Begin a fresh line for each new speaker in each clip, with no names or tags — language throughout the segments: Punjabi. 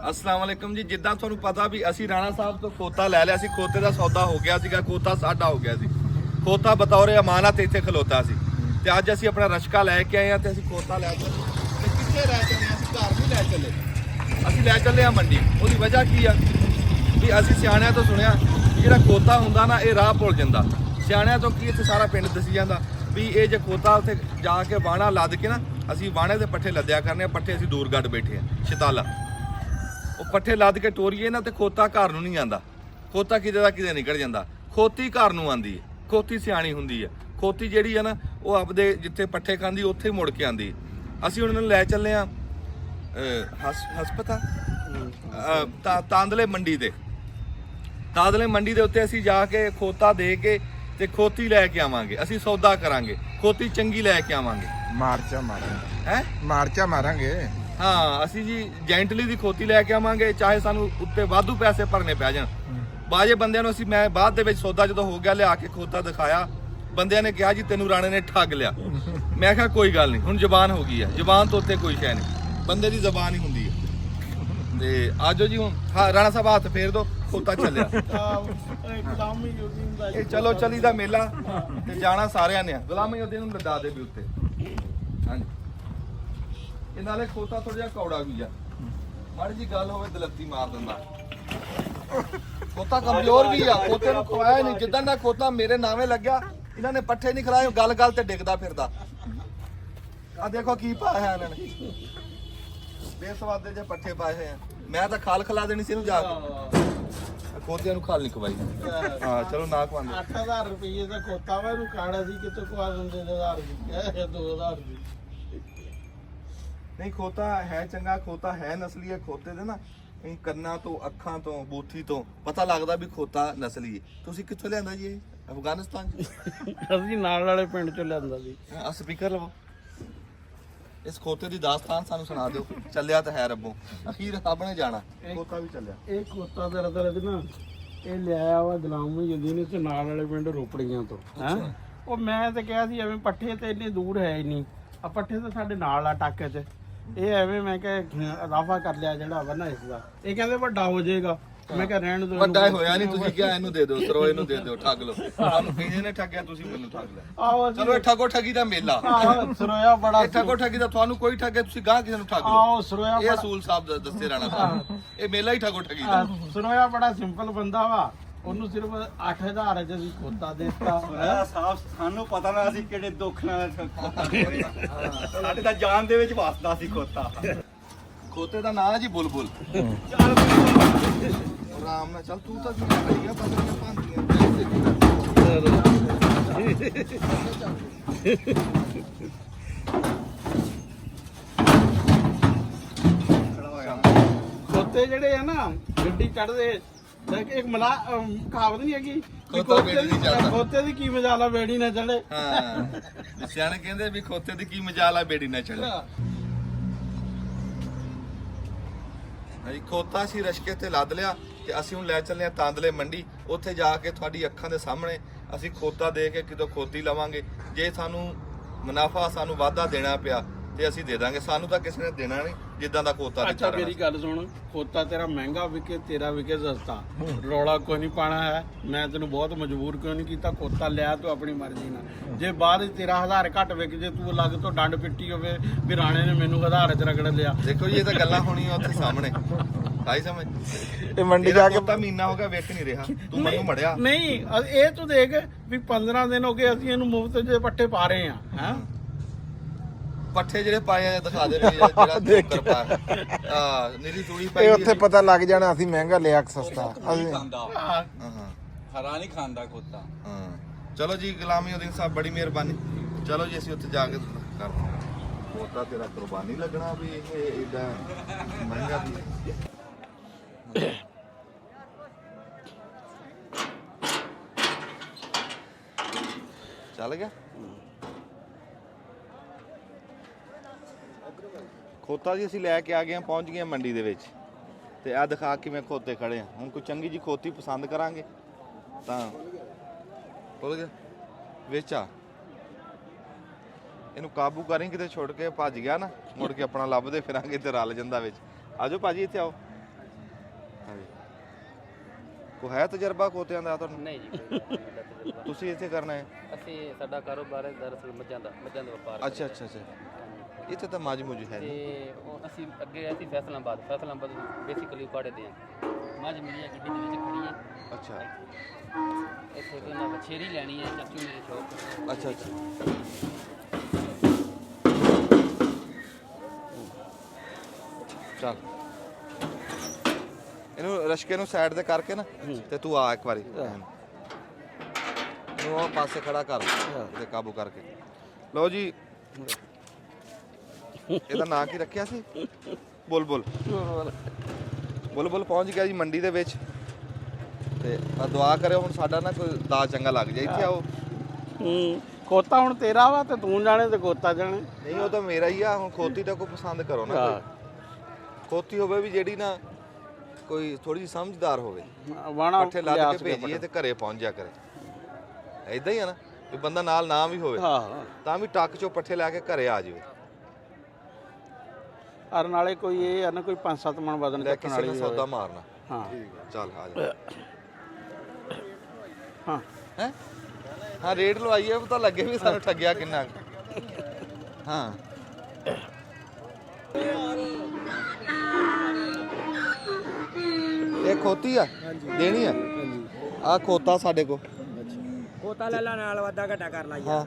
अस्सलाम वालेकुम जी। जिद्दां ਤੁਹਾਨੂੰ ਪਤਾ ਵੀ ਅਸੀਂ ਰਾਣਾ ਸਾਹਿਬ ਤੋਂ ਖੋਤਾ ਲੈ ਲਿਆ ਸੀ, ਖੋਤੇ ਦਾ ਸੌਦਾ ਹੋ ਗਿਆ ਸੀਗਾ, ਖੋਤਾ ਸਾਡਾ ਹੋ ਗਿਆ ਸੀ। ਖੋਤਾ ਬਤੌਰੇ ਅਮਾਨਤ ਇੱਥੇ ਖਲੋਤਾ ਸੀ ਤੇ ਅੱਜ ਅਸੀਂ ਆਪਣਾ ਰਸ਼ਕਾ ਲੈ ਕੇ ਆਏ ਆ ਤੇ ਅਸੀਂ ਖੋਤਾ ਲੈ ਚੱਲੇ ਤੇ ਕਿੱਥੇ ਲੈ ਚੱਲੇ? ਅਸੀਂ ਘਰ ਨਹੀਂ ਲੈ ਚੱਲੇ, ਅਸੀਂ ਲੈ ਚੱਲੇ ਆ ਮੰਡੀ। ਉਹਦੀ ਵਜ੍ਹਾ ਕੀ ਆ ਵੀ ਅਸੀਂ ਸਿਆਣਿਆਂ ਤੋਂ ਸੁਣਿਆ ਜਿਹੜਾ ਖੋਤਾ ਹੁੰਦਾ ਨਾ ਇਹ ਰਾਹ ਭੁੱਲ ਜਾਂਦਾ। ਸਿਆਣਿਆਂ ਤੋਂ ਕੀ ਇੱਥੇ ਸਾਰਾ ਪਿੰਡ ਦੱਸੀ ਜਾਂਦਾ ਵੀ ਇਹ ਜੇ ਖੋਤਾ ਉੱਥੇ ਜਾ ਕੇ ਬਾਣਾ ਲੱਦ ਕੇ ਨਾ ਅਸੀਂ ਬਾਣੇ ਦੇ ਪੱਠੇ ਲੱਦਿਆ ਕਰਨੇ ਆ। ਪੱਠੇ ਅਸੀਂ ਦੂਰ ਗੱਡ ਬੈਠੇ ਆ ਸ਼ਤਾਲਾ, ਉਹ ਪੱਠੇ ਲੱਦ ਕੇ ਟੋਰੀਏ ਨਾ ਤੇ ਖੋਤਾ ਘਰ ਨੂੰ ਨਹੀਂ ਆਂਦਾ। ਖੋਤਾ ਕਿਤੇ ਦਾ ਕਿਤੇ ਨਿਕਲ ਜਾਂਦਾ, ਖੋਤੀ ਘਰ ਨੂੰ ਆਂਦੀ ਹੈ। ਖੋਤੀ ਸਿਆਣੀ ਹੁੰਦੀ ਹੈ। ਖੋਤੀ ਜਿਹੜੀ ਆ ਨਾ ਉਹ ਆਪਦੇ ਜਿੱਥੇ ਪੱਠੇ ਖਾਂਦੀ ਉੱਥੇ ਹੀ ਮੁੜ ਕੇ ਆਂਦੀ। ਅਸੀਂ ਉਹਨਾਂ ਨੂੰ ਲੈ ਚੱਲੇ ਆ ਹਸਪਤਾਲ ਤਾਂਦਲੇ ਮੰਡੀ ਤੇ। ਤਾਂਦਲੇ ਮੰਡੀ ਦੇ ਉੱਤੇ ਅਸੀਂ ਜਾ ਕੇ ਖੋਤਾ ਦੇ ਕੇ ਤੇ ਖੋਤੀ ਲੈ ਕੇ ਆਵਾਂਗੇ। ਅਸੀਂ ਸੌਦਾ ਕਰਾਂਗੇ, ਖੋਤੀ ਚੰਗੀ ਲੈ ਕੇ ਆਵਾਂਗੇ।
ਮਾਰਚਾ ਮਾਰਾਂਗੇ
ਹੈ
ਮਾਰਚਾ ਮਾਰਾਂਗੇ।
ਹਾਂ, ਅਸੀਂ ਜੀ ਜੈਂਟਲੀ ਦੀ ਖੋਤੀ ਲੈ ਕੇ ਆਵਾਂਗੇ, ਚਾਹੇ ਸਾਨੂੰ ਉੱਤੇ ਵਾਧੂ ਪੈਸੇ ਭਰਨੇ ਪੈ ਜਾਣ। ਬਾਜੇ ਬੰਦਿਆਂ ਨੂੰ ਅਸੀਂ ਮੈਂ ਬਾਅਦ ਦੇ ਵਿੱਚ ਸੌਦਾ ਜਦੋਂ ਹੋ ਗਿਆ ਲਿਆ ਕੇ ਖੋਤਾ ਦਿਖਾਇਆ, ਬੰਦਿਆਂ ਨੇ ਕਿਹਾ ਜੀ ਤੈਨੂੰ ਰਾਣੇ ਨੇ ਠੱਗ ਲਿਆ। ਮੈਂ ਕਿਹਾ ਕੋਈ ਗੱਲ ਨਹੀਂ, ਹੁਣ ਜ਼ਬਾਨ ਹੋ ਗਈ ਹੈ, ਜ਼ਬਾਨ ਤੋਂ ਉੱਤੇ ਕੋਈ ਸ਼ੈ ਨਹੀਂ, ਬੰਦੇ ਦੀ ਜ਼ਬਾਨ ਹੀ ਹੁੰਦੀ ਹੈ। ਤੇ ਆਜੋ ਜੀ ਹੁਣ ਹਾਂ ਰਾਣਾ ਸਾਹਿਬ ਹੱਥ ਫੇਰ ਦੋ, ਖੋਤਾ ਚੱਲਿਆ। ਇਹ ਚਲੋ ਚਲੀ ਦਾ ਮੇਲਾ ਤੇ ਜਾਣਾ ਸਾਰਿਆਂ ਨੇ। ਗੁਲਾਮੀ ਉਹਦੇ ਨੂੰ ਲੱਦਾ ਦੇ ਵੀ ਉੱਤੇ। ਹਾਂਜੀ, ਇਹ ਨਾਲੇ ਖੋਤਾ ਥੋੜਾ ਜਿਹਾ ਕੌੜਾ ਵੀ ਆ, ਮਾੜੀ ਜੀ ਗੱਲ ਹੋਵੇ ਦਲੱਤੀ ਮਾਰ ਦਿੰਦਾ। ਖੋਤਾ ਕਮਜ਼ੋਰ ਵੀ ਆ, ਖੋਤੇ ਨੂੰ ਖਵਾਇਆ ਨਹੀਂ। ਜਿੱਦਾਂ ਦਾ ਖੋਤਾ ਮੇਰੇ ਨਾਵੇਂ ਲੱਗਿਆ, ਇਹਨਾਂ ਨੇ ਪੱਠੇ ਨਹੀਂ ਖਿਲਾਏ, ਗੱਲ ਗੱਲ ਤੇ ਡਿੱਗਦਾ ਫਿਰਦਾ। ਆ ਦੇਖੋ ਕੀ ਪਾਇਆ ਇਹਨਾਂ ਨੇ, ਬੇਸਵਾਦੇ ਜੇ ਪੱਠੇ ਪਾਏ ਹੋਏ ਆ। ਮੈਂ ਤਾਂ ਖਾਲ ਖਿਲਾ ਦੇਣੀ ਸੀ ਇਹਨੂੰ ਜਾ ਕੇ, ਖੋਤਿਆਂ ਨੂੰ ਖਾਲ ਨਹੀਂ ਖਵਾਈ। ਹਾਂ ਚਲੋ ਨਾ ਖਵਾਉਂਦੇ।
8000 ਰੁਪਏ ਦਾ ਖੋਤਾ ਵਾ, ਇਹਨੂੰ ਖਾਣਾ ਸੀ ਕਿਤੇ ਖਵਾ ਦਿੰਦੇ 1000 ਦੀ 2000 ਦੀ।
ਨਹੀਂ ਖੋਤਾ ਹੈ ਚੰਗਾ, ਖੋਤਾ ਹੈ ਨਸਲੀ ਹੈ। ਖੋਤੇ ਦੇ ਨਾ ਇਹ ਕੰਨਾਂ ਤੋਂ, ਅੱਖਾਂ ਤੋਂ, ਬੂਥੀ ਤੋਂ ਪਤਾ ਲੱਗਦਾ ਵੀ ਖੋਤਾ ਨਸਲੀ ਹੈ। ਤੁਸੀਂ ਕਿੱਥੋਂ ਲਿਆਂਦਾ ਜੀ ਇਹ? ਅਫਗਾਨਿਸਤਾਨ ਚ?
ਅਸੀਂ ਨਾਲ ਵਾਲੇ ਪਿੰਡ ਚੋਂ ਲਿਆਂਦਾ ਸੀ।
ਆ ਸਪੀਕਰ ਲਵੋ, ਇਸ ਖੋਤੇ ਦੀ ਦਾਸਤਾਨ ਸਾਨੂੰ ਸੁਣਾ ਦਿਓ। ਚੱਲਿਆ ਤਾਂ ਹੈ ਰੱਬੋਂ, ਅਖੀਰ ਰੱਬ ਨੇ ਜਾਣਾ। ਖੋਤਾ ਵੀ ਚੱਲਿਆ।
ਇਹ ਖੋਤਾ ਦਰਦ ਨਾ ਇਹ ਲਿਆਇਆ ਵਾ ਗੁਲਾਮ ਜਦੀਨ ਤੇ ਨਾਲ ਵਾਲੇ ਪਿੰਡ ਰੋਪੜੀਆਂ ਤੋਂ। ਹੈ ਉਹ ਮੈਂ ਤਾਂ ਕਿਹਾ ਸੀ ਐਵੇਂ ਪੱਠੇ ਤੇ ਇੰਨੇ ਦੂਰ ਹੈ ਹੀ ਨਹੀਂ, ਆ ਪੱਠੇ ਤਾਂ ਸਾਡੇ ਨਾਲ ਆ ਟਾਕੇ 'ਚ। ਇਹ ਐਵੇਂ ਮੈਂ ਕਿਹਾ ਇਜ਼ਾਫਾ ਕਰ ਲਿਆ ਜਿਹੜਾ ਵਾ ਨਾ ਇਸ ਦਾ। ਇਹ ਕਹਿੰਦੇ ਵੱਡਾ ਹੋ ਜਾਏਗਾ, ਮੈਂ ਕਿਹਾ ਰਹਿਣ ਦਿਓ।
ਵੱਡਾ ਹੋਇਆ ਨਹੀਂ, ਤੁਸੀਂ ਕਿਹਾ ਇਹਨੂੰ ਦੇ ਦਿਓ, ਸਰੋਏ ਨੂੰ ਦੇ ਦਿਓ, ਠੱਗ ਲਓ। ਤੁਹਾਨੂੰ ਕਿਹਨੇ ਨੇ ਠੱਗਿਆ? ਤੁਸੀਂ ਮੈਨੂੰ ਠੱਗ ਲਿਆ।
ਆਹੋ
ਚਲੋ ਇਹ ਠੱਗੋ ਠੱਗੀ ਦਾ ਮੇਲਾ।
ਸਰੋਇਆ ਬੜਾ
ਇਹ ਠੱਗੋ ਠੱਗੀ ਦਾ ਤੁਹਾਨੂੰ ਕੋਈ ਠੱਗੇ, ਤੁਸੀਂ ਗਾਹ ਕਿਸੇ ਨੂੰ ਠੱਗ ਲਓ।
ਆਹੋ ਸਰੋਇਆ
ਇਹ ਅਸੂਲ ਸਾਹਿਬ ਦੱਸੇ ਰਾਣਾ ਸਾਹਿਬ, ਇਹ ਮੇਲਾ ਹੀ ਠੱਗੋ ਠੱਗੀ ਦਾ।
ਸਰੋਇਆ ਬੜਾ ਸਿੰਪਲ ਬੰਦਾ ਵਾ, ਉਹਨੂੰ ਸਿਰਫ 8000 ਚ ਅਸੀਂ ਖੋਤਾ ਦੇ ਦਿੱਤਾ।
ਸਾਫ ਸਾਨੂੰ ਪਤਾ ਨਾ ਸੀ ਕਿਹੜੇ ਦੁੱਖ ਨਾਲ ਸਾਡੇ ਤਾਂ ਜਾਨ ਦੇ ਵਿੱਚ ਵਸਦਾ ਸੀ ਖੋਤਾ।
ਖੋਤੇ ਦਾ ਨਾਂ ਹੈ ਜੀ ਬੁਲਬੁਲ। ਆਰਾਮ ਨਾਲ ਚੱਲ, ਤੂੰ ਤਾਂ ਗਿਆ ਪਤਲੀਆਂ ਭਾਂਦੀਆਂ।
ਖੋਤੇ ਜਿਹੜੇ ਆ ਨਾ ਗੱਡੀ ਚੜਦੇ, ਇੱਕ ਮਲਾ ਕਹਾਵਤ ਨਹੀਂ ਹੈਗੀ ਵੀ
ਖੋਤਾ ਬੇੜੀ ਨਹੀਂ ਚੜ੍ਹਦਾ।
ਖੋਤੇ ਦੀ ਕੀ ਮਜਾਲਾ ਬੇੜੀ ਨਾ ਚੜੇ।
ਹਾਂ, ਸਿਆਣੇ ਕਹਿੰਦੇ ਵੀ ਖੋਤੇ ਦੀ ਕੀ ਮਜਾਲ ਆ ਬੇੜੀ ਨਾ ਚੜੇ। ਹਾਂਜੀ, ਖੋਤਾ ਸੀ ਰਸ਼ਕੇ ਤੇ ਲੱਦ ਲਿਆ ਤੇ ਅਸੀਂ ਹੁਣ ਲੈ ਚੱਲੇ ਆ ਤਾਂਦਲੇ ਮੰਡੀ। ਉੱਥੇ ਜਾ ਕੇ ਤੁਹਾਡੀ ਅੱਖਾਂ ਦੇ ਸਾਹਮਣੇ ਅਸੀਂ ਖੋਤਾ ਦੇ ਕੇ ਕਿਤੋਂ ਖੋਤੀ ਲਵਾਂਗੇ। ਜੇ ਸਾਨੂੰ ਮੁਨਾਫਾ, ਸਾਨੂੰ ਵਾਧਾ ਦੇਣਾ ਪਿਆ ਤੇ ਅਸੀਂ ਦੇ ਦਾਂਗੇ। ਸਾਨੂੰ ਤਾਂ ਕਿਸੇ ਨੇ ਦੇਣਾ ਨਹੀਂ ਜਿੱਦਾਂ ਦਾ ਖੋਤਾ
ਅੱਛਾ ਮੇਰੀ ਗੱਲ ਸੁਣ, ਖੋਤਾ ਤੇਰਾ ਮਹਿੰਗਾ ਵਿਕੇ, ਤੇਰਾ ਵਿਕੇ ਸਸਤਾ, ਰੌਲਾ ਕੋਈ ਨਹੀਂ ਪਾਣਾ ਹੈ। ਮੈਂ ਤੈਨੂੰ ਬਹੁਤ ਮਜਬੂਰ ਕਿਉਂ ਨਹੀਂ ਕੀਤਾ। ਖੋਤਾ ਲਿਆ ਤੂੰ ਆਪਣੀ ਮਰਜ਼ੀ ਨਾਲ। ਜੇ ਬਾਅਦ ਵਿੱਚ ਤੇਰਾ 1000 ਘੱਟ ਵਿਕ ਜੇ, ਤੂੰ ਅਲੱਗ ਤੋਂ ਡੰਡ ਪਿੱਟੀ ਹੋਵੇ ਵੀ ਰਾਣੇ ਨੇ ਮੈਨੂੰ 1000 ਚ ਰਗੜ ਲਿਆ।
ਦੇਖੋ ਜੀ, ਇਹ ਤਾਂ ਗੱਲਾਂ ਹੋਣੀਆਂ ਉੱਥੇ ਸਾਹਮਣੇ। ਆਈ ਸਮਝ?
ਇਹ ਮੰਡੀ ਜਾ ਕੇ
ਤਾਂ ਮਹੀਨਾ ਹੋ ਗਿਆ ਵੇਖ ਨਹੀਂ ਰਿਹਾ, ਤੂੰ ਮੈਨੂੰ ਮੜਿਆ
ਨਹੀਂ ਇਹ ਤੂੰ ਦੇਖ ਵੀ 15 ਦਿਨ ਹੋ ਗਏ ਅਸੀਂ ਇਹਨੂੰ ਮੁਫਤ ਦੇ ਪੱਠੇ ਪਾ ਰਹੇ ਆ। ਹੈ
ਪੱਠੇ ਜਿਹੜੇ ਪਾਏ ਆ ਦਿਖਾ ਦੇ ਜਿਹੜਾ ਜੋਕਰ ਪਾਇਆ। ਹਾਂ, ਨੀਲੀ ਤੂੜੀ ਪਾਈ
ਇਹ ਉੱਥੇ ਪਤਾ ਲੱਗ ਜਾਣਾ ਅਸੀਂ ਮਹਿੰਗਾ ਲਿਆ ਕਿ ਸਸਤਾ।
ਹਾਂ
ਹਰਾ ਨਹੀਂ ਖਾਂਦਾ ਖੋਤਾ।
ਹਾਂ ਚਲੋ ਜੀ, ਗੁਲਾਮੀ ਉਦੀਨ ਸਾਹਿਬ ਬੜੀ ਮਿਹਰਬਾਨੀ। ਚਲੋ ਜੀ, ਅਸੀਂ ਉੱਥੇ ਜਾ ਕੇ ਕਰਦੇ ਹਾਂ। ਖੋਤਾ ਤੇਰਾ ਕੁਰਬਾਨੀ ਲੱਗਣਾ ਵੀ ਇਹ ਏਡਾ ਮਹਿੰਗਾ ਵੀ। ਚੱਲ ਗਿਆ ਖੋਤਾ ਜੀ। ਅਸੀਂ ਲੈ ਕੇ ਆ ਗਏ ਹਾਂ, ਪਹੁੰਚ ਗਏ ਹਾਂ ਮੰਡੀ ਦੇ ਵਿੱਚ ਤੇ ਆ ਦਿਖਾ ਕਿਵੇਂ ਖੋਤੇ ਖੜੇ ਆ। ਹੁਣ ਕੋਈ ਚੰਗੀ ਜੀ ਖੋਤੀ ਪਸੰਦ ਕਰਾਂਗੇ ਤਾਂ ਖੁੱਲ ਗਿਆ ਵਿੱਚ ਆ। ਇਹਨੂੰ ਕਾਬੂ ਕਰੀ, ਕਿਤੇ ਛੁੱਟ ਕੇ ਭੱਜ ਗਿਆ ਨਾ ਮੁੜ ਕੇ ਆਪਣਾ ਲੱਭਦੇ ਫਿਰਾਂਗੇ ਤੇ ਰਲ ਜਾਂਦਾ ਵਿੱਚ। ਆਜੋ ਭਾਜੀ ਇੱਥੇ ਆਓ। ਹਾਂਜੀ ਕੋ ਹੈ ਤਜਰਬਾ ਖੋਤਿਆਂ ਦਾ ਤੁਹਾਨੂੰ?
ਨਹੀਂ ਜੀ ਕੋਈ ਸਾਡਾ ਤਜਰਬਾ।
ਤੁਸੀਂ ਇੱਥੇ ਕਰਨਾ ਹੈ?
ਅਸੀਂ ਸਾਡਾ ਕਾਰੋਬਾਰ ਹੈ ਦਰਅਸਲ ਮੱਝਾਂ ਦਾ ਵਪਾਰ
ਅੱਛਾ ਅੱਛਾ ਅੱਛਾ ਇੱਥੇ ਤਾਂ ਮੱਝ ਮੁੱਝ ਹੈ
ਤੇ
ਨਹੀਂ।
ਉਹ ਅਸੀਂ ਅੱਗੇ ਅਸੀਂ ਫੈਸਲਾਬਾਦ ਬੇਸਿਕਲੀ ਕਾੜੇ ਦੇ ਹਾਂ। ਮੱਝ ਮੇਰੀ ਆ ਗੱਡੀ ਦੇ ਵਿੱਚ ਖੜੀ ਹੈ
ਅੱਛਾ
ਇੱਥੇ ਕੋਈ ਨਾ ਵਛੇਰੀ ਲੈਣੀ ਹੈ ਚਾਚੂ ਮੇਰੇ ਸ਼ੌਪ।
ਅੱਛਾ ਅੱਛਾ ਚੱਲ ਇਹਨੂੰ ਰਸ਼ਕੇ ਨੂੰ ਸਾਈਡ ਤੇ ਕਰਕੇ ਨਾ ਤੇ ਤੂੰ ਆ ਇੱਕ ਵਾਰੀ ਇਹਨੂੰ ਉਹ ਪਾਸੇ ਖੜਾ ਕਰ ਤੇ ਕਾਬੂ ਕਰਕੇ ਲਓ ਜੀ। ਇਹਦਾ ਨਾਂ ਕੀ ਰੱਖਿਆ ਸੀ? ਬੁਲਬੁਲ। ਬੁਲਬੁਲ ਪਹੁੰਚ ਗਿਆ ਜੀ ਮੰਡੀ ਦੇ ਵਿੱਚ ਤੇ ਆ ਦੁਆ ਕਰਿਓ ਹੁਣ ਸਾਡਾ ਨਾ ਕੋਈ ਦਾ ਚੰਗਾ ਲੱਗ ਜਾਏ। ਇੱਥੇ ਆਓ।
ਖੋਤਾ ਹੁਣ ਤੇਰਾ ਵਾ ਤੇ ਤੂੰ ਜਾਣੇ ਤੇ ਖੋਤਾ ਜਾਣੇ।
ਨਹੀਂ ਉਹ ਤਾਂ ਮੇਰਾ ਹੀ ਆ। ਹੁਣ ਖੋਤੀ ਤਾਂ ਕੋਈ ਪਸੰਦ ਕਰੋ ਨਾ ਕੋਈ। ਖੋਤੀ ਹੋਵੇ ਵੀ ਜਿਹੜੀ ਨਾ ਕੋਈ ਥੋੜੀ ਜਿਹੀ ਸਮਝਦਾਰ ਹੋਵੇ।
ਵਾਣਾ
ਪੱਠੇ ਲੱਦ ਕੇ ਭੇਜੀਏ ਤੇ ਘਰੇ ਪਹੁੰਚ ਜਾ ਕਰੇ। ਐਦਾਂ ਹੀ ਆ ਨਾ ਵੀ ਬੰਦਾ ਨਾਲ ਨਾ ਵੀ ਹੋਵੇ
ਹਾਂ
ਤਾਂ ਵੀ ਟੱਕ ਚੋਂ ਪੱਠੇ ਲੈ ਕੇ ਘਰੇ ਆ ਜਾਵੇ।
ਔਰ ਨਾਲੇ ਕੋਈ ਇਹ ਆ ਨਾ ਕੋਈ 5-7 ਮਣ ਵਜ਼ਨ
ਲੈ
ਚੱਕਣ
ਕਿਸੇ
ਵਾਲੀ
ਨੇ ਸੌਦਾ ਮਾਰਨਾ।
ਹਾਂ
ਚੱਲ ਆ ਜਾ।
ਹਾਂ
ਹੈ ਹਾਂ ਰੇਟ ਲਵਾਈਏ ਪਤਾ ਲੱਗੇ ਵੀ ਸਾਨੂੰ ਠੱਗਿਆ ਕਿੰਨਾ। ਹਾਂ ਇਹ ਖੋਤੀ ਆ ਦੇਣੀ ਆ? ਆ ਖੋਤਾ ਸਾਡੇ ਕੋ।
ਖੋਤਾ ਲੈ ਲਾ ਨਾਲ ਵਾਧਾ ਘਟਾ ਕਰ ਲਾ
ਹਾਂ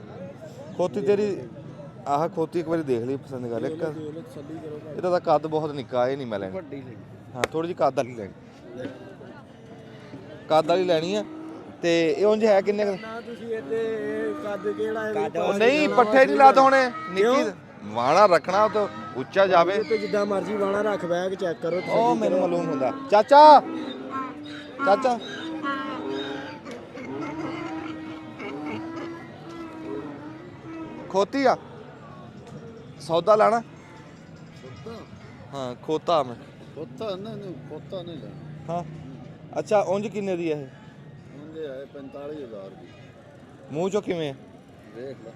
ਖੋਤੀ ਤੇਰੀ ਆਹ ਖੋਤੀ ਇੱਕ ਵਾਰੀ ਦੇਖ ਲਈ ਪਸੰਦ ਕਰ ਇੱਕ। ਇਹਦਾ ਤਾਂ ਕੱਦ ਬਹੁਤ ਨਿੱਕਾ ਇਹ ਨਹੀਂ ਮੈਂ ਲੈਣੀ।
ਵੱਡੀ ਲਈ
ਹਾਂ ਥੋੜੀ ਜਿਹੀ ਕੱਦ ਵਾਲੀ ਲੈਣੀ। ਕੱਦ ਵਾਲੀ ਲੈਣੀ ਆ ਤੇ ਇਹ ਉਂਝ ਹੈ ਕਿੰਨੇ ਕੁ?
ਨਾ ਤੁਸੀਂ ਇੱਥੇ ਕੱਦ ਕਿਹੜਾ
ਉਹ ਨਹੀਂ ਪੱਠੇ ਨਹੀਂ ਲਾਦ ਹੋਣੇ ਨਿੱਕੀ ਵਾਣਾ ਰੱਖਣਾ ਉਹ ਤਾਂ ਉੱਚਾ ਜਾਵੇ।
ਤੇ ਜਿੱਦਾਂ ਮਰਜ਼ੀ ਵਾਣਾ ਰੱਖ ਬੈਗ ਚੈੱਕ ਕਰੋ
ਉਹ ਮੈਨੂੰ ਮਾਲੂਮ ਹੁੰਦਾ। ਚਾਚਾ ਚਾਚਾ ਖੋਤੀ ਆ ਸੌਦਾ ਲੈਣਾ? ਹਾਂ ਖੋਤਾ ਮੈਂ
ਖੋਤਾ ਨਹੀਂ ਲੈਣਾ।
ਹਾਂ ਅੱਛਾ ਉਂਝ ਕਿੰਨੇ ਦੀ ਹੈ ਇਹ?
ਉਹਦੇ ਆਏ 45,000 ਦੀ।
ਮੂੰਹ ਚੋਂ ਕਿਵੇਂ?
ਦੇਖ ਲੈ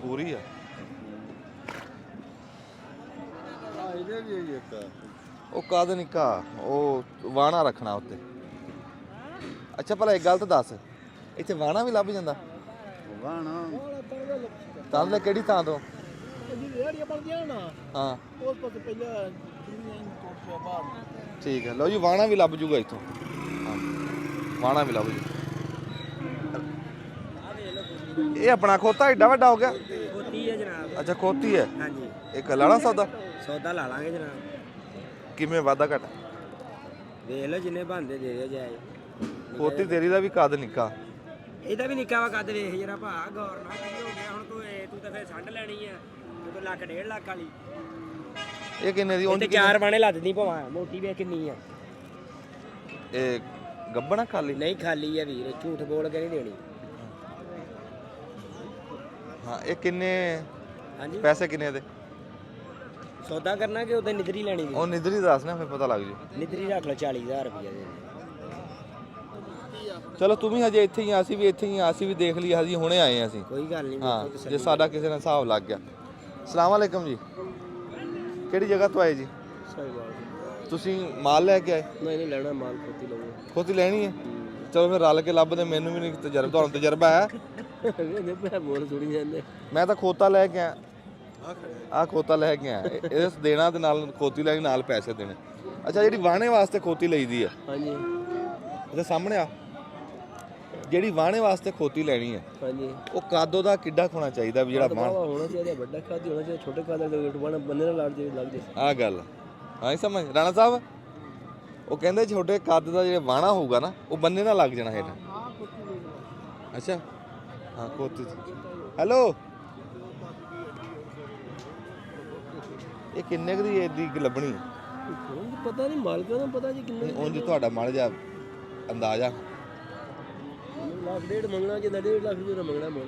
ਪੂਰੀ ਆ।
ਇਹਦੇ ਵੀ ਇੱਕ
ਉਹ ਕੱਦ ਨਿੱਕਾ ਉਹ ਵਾਣਾ ਰੱਖਣਾ ਉੱਤੇ। ਅੱਛਾ ਭਲਾ ਇੱਕ ਗੱਲ ਤਾਂ ਦੱਸ ਇੱਥੇ ਵਾਣਾ ਵੀ ਲੱਭ ਜਾਂਦਾ?
ਵਾਣਾ
ਤਾਂ ਲੈ ਕਿਹੜੀ ਥਾਂ ਤੋਂ?
ਜਿਹੜੀਆਂ ਬਣਦੀਆਂ ਨਾ
ਹਾਂ
ਉਸ ਪਾਸੇ ਪਹਿਲਾਂ ਕੋਟਿਆ ਬਾਹਰ
ਠੀਕ ਹੈ ਲਓ ਜੀ ਵਾਣਾ ਵੀ ਲੱਭ ਜੂਗਾ ਇੱਥੋਂ। ਹਾਂ ਵਾਣਾ ਵੀ ਲੱਭ ਜੂ। ਇਹ ਆਪਣਾ ਖੋਤਾ ਏਡਾ ਵੱਡਾ ਹੋ ਗਿਆ?
ਖੋਤੀ ਹੈ ਜਨਾਬ।
ਅੱਛਾ ਖੋਤੀ ਹੈ।
ਹਾਂਜੀ
ਇੱਕ ਲਾਣਾ ਸੌਦਾ
ਸੌਦਾ ਲਾ ਲਾਂਗੇ ਜਨਾਬ।
ਕਿਵੇਂ ਵਾਧਾ ਘਟਾ?
ਵੇਖ ਲਓ ਜਿੰਨੇ ਬੰਦੇ ਦੇ ਦਿਓ ਜਾਏ।
ਖੋਤੀ ਤੇਰੀ ਦਾ ਵੀ ਕੱਦ ਨਿੱਕਾ।
ਇਹਦਾ ਵੀ ਨਿੱਕਾ ਵਾ ਕੱਦ ਵੇਖ ਜਰਾ ਭਾ ਗੌਰ ਨਾਲ ਕੀ ਹੋ ਗਿਆ ਹੁਣ ਤੂੰ ਤਾਂ ਫੇਰ ਸੰਡ ਲੈਣੀ ਆ ਤੂੰ ਲੱਖ 1.5 ਲੱਖ ਵਾਲੀ।
ਇਹ ਕਿੰਨੇ ਦੀ?
ਤੇ
ਉਂਝ
ਚਾਰ ਬਾਣੇ ਲੱਦ ਨਹੀਂ ਭਵਾ ਮੋਟੀ ਵੇਖ ਕਿੰਨੀ ਆ।
ਇਹ ਗੱਬਣਾ ਖਾਲੀ?
ਨਹੀਂ ਖਾਲੀ ਆ ਵੀਰ ਝੂਠ ਬੋਲ ਕੇ ਨਹੀਂ ਦੇਣੀ।
ਹਾਂ ਇਹ ਕਿੰਨੇ
ਹਾਂਜੀ
ਪੈਸੇ ਕਿੰਨੇ ਦੇ?
ਸੌਦਾ ਕਰਨਾ ਕਿ ਉਹਦੇ ਨਿਦਰੀ ਲੈਣੀ ਦੀ?
ਉਹ ਨਿਧਰੀ ਦੱਸ ਨਾ ਫਿਰ ਪਤਾ ਲੱਗ ਜੂ।
ਨਿਦਰੀ ਰੱਖ ਲਓ 40,000 ਰੁਪਏ ਦੇ।
ਚਲੋ ਤੂੰ ਵੀ ਹਜੇ ਇੱਥੇ ਹੀ ਆ, ਅਸੀਂ ਵੀ ਇੱਥੇ ਹੀ ਆ, ਅਸੀਂ ਵੀ ਦੇਖ ਲਈ ਹਜੇ ਹੁਣੇ ਆਏ ਆ ਅਸੀਂ।
ਕੋਈ ਗੱਲ ਨਹੀਂ
ਹਾਂ ਜੇ ਸਾਡਾ ਕਿਸੇ ਨਾਲ ਹਿਸਾਬ ਲੱਗ ਗਿਆ। ਅਸਲਾਮ ਵਾਲੇਕਮ ਜੀ। ਕਿਹੜੀ ਜਗ੍ਹਾ ਤੋਂ ਆਏ ਜੀ? ਤੁਸੀਂ ਮਾਲ ਲੈ ਕੇ ਆਏ?
ਨਹੀਂ ਲੈਣਾ ਮਾਲ ਖੋਤੀ ਲਊਗਾ।
ਖੋਤੀ ਲੈਣੀ ਹੈ? ਚਲੋ ਫਿਰ ਰਲ ਕੇ ਲੱਭਦੇ। ਮੈਨੂੰ ਵੀ ਨਹੀਂ ਤਜਰਬਾ, ਤੁਹਾਨੂੰ ਤਜਰਬਾ ਹੈ?
ਮੈਂ ਬੋਲ ਸੁਣੀ ਜਾਂਦੇ।
ਮੈਂ ਤਾਂ ਖੋਤਾ ਲੈ ਕੇ ਆਇਆ। ਆਹ ਖੋਤਾ ਲੈ ਕੇ ਆਇਆ। ਇਹਦੇ ਦੇਣਾ ਤੇ ਨਾਲ ਖੋਤੀ ਲੈਣੀ ਨਾਲ ਪੈਸੇ ਦੇਣੇ। ਅੱਛਾ ਜਿਹੜੀ ਵਾਹਣੇ ਵਾਸਤੇ ਖੋਤੀ ਲਈਦੀ ਆ?
ਹਾਂਜੀ
ਇਹਦੇ ਸਾਹਮਣੇ ਆ ਜਿਹੜੀ ਵਾਹਣੇ ਵਾਸਤੇ ਖੋਤੀ ਲੈਣੀ ਹੈ
ਹਾਂਜੀ
ਉਹ ਕਾਦੋ ਦਾ ਕਿੱਡਾ ਹੋਣਾ ਚਾਹੀਦਾ ਵੀ ਜਿਹੜਾ ਵਾਹਣ?
ਹੋਣਾ ਚਾਹੀਦਾ ਵੱਡਾ ਖਾਦੀ ਹੋਣਾ ਚਾਹੀਦਾ ਛੋਟੇ ਖਾਦੇ ਦਾ ਵੇਟ ਬਣਾ ਬੰਦੇ ਨਾਲ ਲੱਗ ਜੇ।
ਆਹ ਗੱਲ ਹਾਂ ਸਮਝ ਰਾਣਾ ਸਾਹਿਬ। ਉਹ ਕਹਿੰਦੇ ਛੋਟੇ ਕੱਦ ਦਾ ਜਿਹੜਾ ਵਾਹਣਾ ਹੋਊਗਾ ਨਾ ਉਹ ਬੰਨੇ ਨਾਲ ਲੱਗ ਜਾਣਾ ਹੇਠ। ਅੱਛਾ ਹਾਂ ਖੋਤੀ ਹੈਲੋ ਇਹ ਕਿੰਨੇ ਕੁ ਦੀ ਏਦੀ ਲੱਭਣੀ?
ਪਤਾ ਨਹੀਂ ਮਾਲਕਾਂ ਨੂੰ ਪਤਾ ਜੀ ਕਿੰਨੇ
ਉਂਝ ਤੁਹਾਡਾ ਮਾੜਾ ਜਿਹਾ ਅੰਦਾਜ਼ਾ?
ਲੱਖ ਡੇਢ ਮੰਗਣਾ ਜਿੰਦਾ 1.5 ਲੱਖ ਰੁਪਏ ਦਾ ਮੰਗਣਾ ਮੁੱਲ।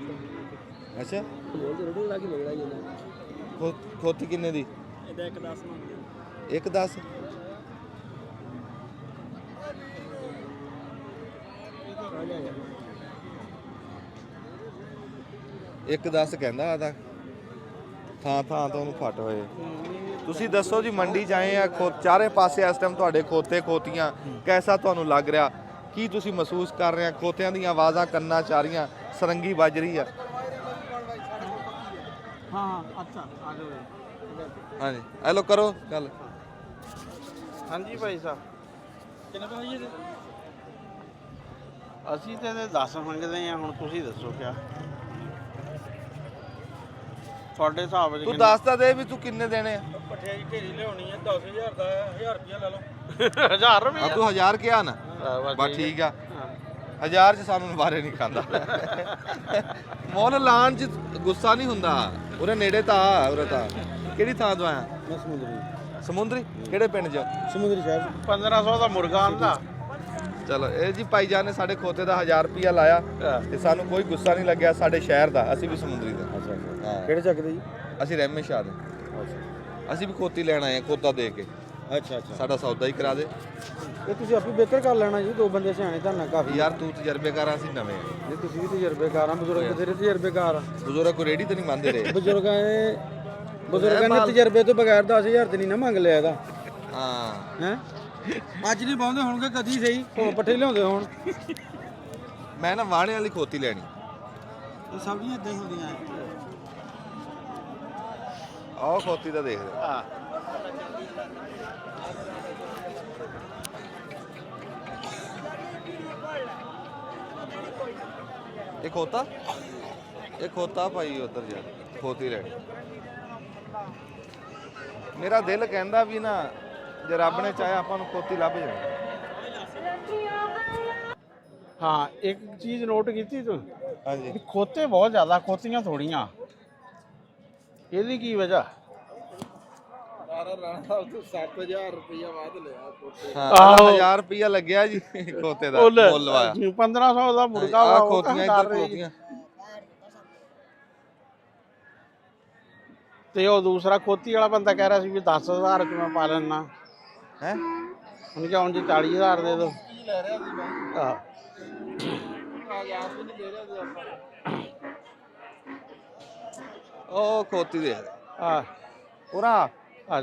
ਅੱਛਾ
ਮੁੱਲ ਤੇ 1.5 ਲੱਖ ਹੀ ਮੰਗਣਾ ਜਿੰਦਾ।
ਖੋਤੀ ਕਿੰਨੇ ਦੀ?
ਇਹਦਾ 1.10 ਮੰਗਦੇ।
1.10? 110 ਕਹਿੰਦਾ ਆਦਾ ਥਾਂ ਥਾਂ ਤੋਂ ਉਹਨੂੰ ਫਟ ਹੋਏ। ਤੁਸੀਂ ਦੱਸੋ ਜੀ, ਮੰਡੀ 'ਚ ਆਏ ਆ, ਚਾਰੇ ਪਾਸੇ ਇਸ ਟਾਈਮ ਤੁਹਾਡੇ ਖੋਤੇ ਖੋਤੀਆਂ, ਕੈਸਾ ਤੁਹਾਨੂੰ ਲੱਗ ਰਿਹਾ? ਕੀ ਤੁਸੀਂ ਮਹਿਸੂਸ ਕਰ ਰਹੇ ਆ? ਖੋਤਿਆਂ ਦੀਆਂ ਆਵਾਜ਼ਾਂ ਕੰਨਾਂ 'ਚ ਆ ਰਹੀਆਂ, ਸਰੰਗੀ ਵੱਜ ਰਹੀ ਆ।
ਹਾਂ ਅੱਛਾ ਆ ਜਾਓ।
ਹਾਂਜੀ ਹੈਲੋ ਕਰੋ ਗੱਲ।
ਹਾਂਜੀ ਭਾਈ ਸਾਹਿਬ, ਕਿੰਨੇ ਪੈਸੇ ਜੀ? ਅਸੀਂ ਤੇ ਇਹਦੇ 10 ਮੰਗਦੇ ਆ, ਹੁਣ ਤੁਸੀਂ ਦੱਸੋ ਕਿਆ ਤੁਹਾਡੇ ਹਿਸਾਬ ਵਿੱਚ?
ਤੂੰ ਦੱਸ ਤਾਂ ਦੇ ਵੀ ਤੂੰ ਕਿੰਨੇ ਦੇਣੇ ਆ।
ਪੱਠਿਆਂ ਦੀ ਢੇਰੀ ਲਿਆਉਣੀ ਹੈ 10000 ਦਾ, 1000 ਰੁਪਇਆ ਲੈ ਲਓ। 1000 ਰੁਪਇਆ?
ਆ ਤੂੰ 1000 ਕਿਹਾ ਨਾ, ਬਸ ਠੀਕ ਆ। 1000 'ਚ ਸਾਨੂੰ ਨਵਾਰੇ ਨਹੀਂ ਖਾਂਦਾ। ਮੁੱਲ ਲਾਣ 'ਚ ਗੁੱਸਾ ਨਹੀਂ ਹੁੰਦਾ। ਉਰੇ ਨੇੜੇ ਤਾਂ ਆ, ਉਰੇ ਤਾਂ ਕਿਹੜੀ ਥਾਂ ਤੋਂ ਆਇਆ?
ਮੈਂ ਸਮੁੰਦਰੀ
ਸਮੁੰਦਰੀ ਕਿਹੜੇ ਪਿੰਡ 'ਚ?
ਸਮੁੰਦਰੀ ਸ਼ਹਿਰ
1500 ਦਾ ਮੁਰਗਾ ਆਂਦਾ।
ਚਲੋ ਇਹ ਜੀ ਭਾਈ ਜਾਨ ਨੇ ਸਾਡੇ ਖੋਤੇ ਦਾ 1000 ਰੁਪਇਆ ਲਾਇਆ ਤੇ ਸਾਨੂੰ ਕੋਈ ਗੁੱਸਾ ਨਹੀਂ ਲੱਗਿਆ। ਸਾਡੇ ਸ਼ਹਿਰ ਦਾ, ਅਸੀਂ ਵੀ ਸਮੁੰਦਰੀ ਦਾ। ਹਾਂ
ਕਿਹੜੇ ਚੱਕ ਦੇ ਜੀ?
ਅਸੀਂ ਰਹਿਮੇ ਸ਼ਾਹ ਦੇ। ਅਸੀਂ ਵੀ ਖੋਤੀ ਲੈਣ ਆਏ ਆ, ਖੋਤਾ ਦੇ ਕੇ।
ਅੱਛਾ ਅੱਛਾ,
ਸਾਡਾ ਸੌਦਾ ਹੀ ਕਰਾ ਦੇ।
ਇਹ ਤੁਸੀਂ ਆਪੇ ਬਿਹਤਰ ਕਰ ਲੈਣਾ ਜੀ, 2 ਬੰਦੇ ਸਿਆਣੇ ਤੁਹਾਨੂੰ ਕਾਫੀ।
ਯਾਰ ਤੂੰ ਤਜਰਬੇਕਾਰ ਆ, ਅਸੀਂ ਨਵੇਂ ਆ।
ਜੇ ਤੁਸੀਂ ਵੀ ਤਜਰਬੇਕਾਰ ਆ, ਬਜ਼ੁਰਗ ਬਥੇਰੇ ਤਜਰਬੇਕਾਰ ਆ।
ਬਜ਼ੁਰਗ ਕੋਈ ਰੇੜੀ ਤੇ ਨਹੀਂ ਮੰਨਦੇ ਰਹੇ।
ਬਜ਼ੁਰਗਾਂ ਨੇ ਤਜਰਬੇ ਤੋਂ ਬਗੈਰ 10000 ਤੇ ਨਹੀਂ ਨਾ ਮੰਗ ਲਿਆ ਇਹਦਾ।
ਹਾਂ
ਹੈ ਅੱਜ ਨਹੀਂ ਪਾਉਂਦੇ ਹੋਣਗੇ ਕਦੀ ਸਹੀ, ਉਹ ਪੱਠੇ ਲਿਆਉਂਦੇ ਹੋਣ।
ਮੈਂ ਨਾ ਵਾਣੇ ਵਾਲੀ ਖੋਤੀ ਲੈਣੀ।
ਇਹ ਸਬਜ਼ੀਆਂ ਇਦਾਂ ਹੀ ਹੁੰਦੀਆਂ।
ਆਹ ਖੋਤੀ ਦਾ ਦੇਖ ਲੈ।
ਹਾਂ
ਇਹ ਖੋਤਾ ਭਾਈ ਉਧਰ ਜਾ ਖੋਤੀ ਲੈਣੀ। ਮੇਰਾ ਦਿਲ ਕਹਿੰਦਾ ਵੀ ਨਾ, ਜੇ ਰੱਬ ਨੇ ਚਾਹਿਆ ਆਪਾਂ ਨੂੰ ਖੋਤੀ ਲੱਭ ਜਾਣੀ।
ਹਾਂ ਇੱਕ ਚੀਜ਼ ਨੋਟ ਕੀਤੀ ਤੂੰ?
ਹਾਂਜੀ
ਵੀ ਖੋਤੇ ਬਹੁਤ ਜ਼ਿਆਦਾ, ਖੋਤੀਆਂ ਥੋੜੀਆਂ। ਇਹਦੀ ਕੀ ਵਜ੍ਹਾ?
ਹਾਂ 1000 ਰੁਪਇਆ ਲੱਗਿਆ ਜੀ ਖੋਤੇ ਦਾ, ਮੁੱਲ ਲਵਾਇਆ।
1500 ਦਾ ਮੁਰਗਾ
ਆਹ
ਵਾ,
ਖੋਤੀਆਂ ਇੱਧਰ ਖੋਤੀਆਂ।
ਤੇ ਉਹ ਦੂਸਰਾ ਖੋਤੀ ਵਾਲਾ ਬੰਦਾ ਕਹਿ ਰਿਹਾ ਸੀ ਵੀ 10000 ਚ ਮੈਂ ਪਾ ਲੈਣਾ
ਹੈ।
ਉਹਨੇ ਕਿਹਾ ਹੁਣ ਜੀ 40000 ਦੇ ਦੋ। ਹਾਂ
ਉਹ ਖੋਤੀ ਦੇ
ਆ
ਪੂਰਾ
ਆ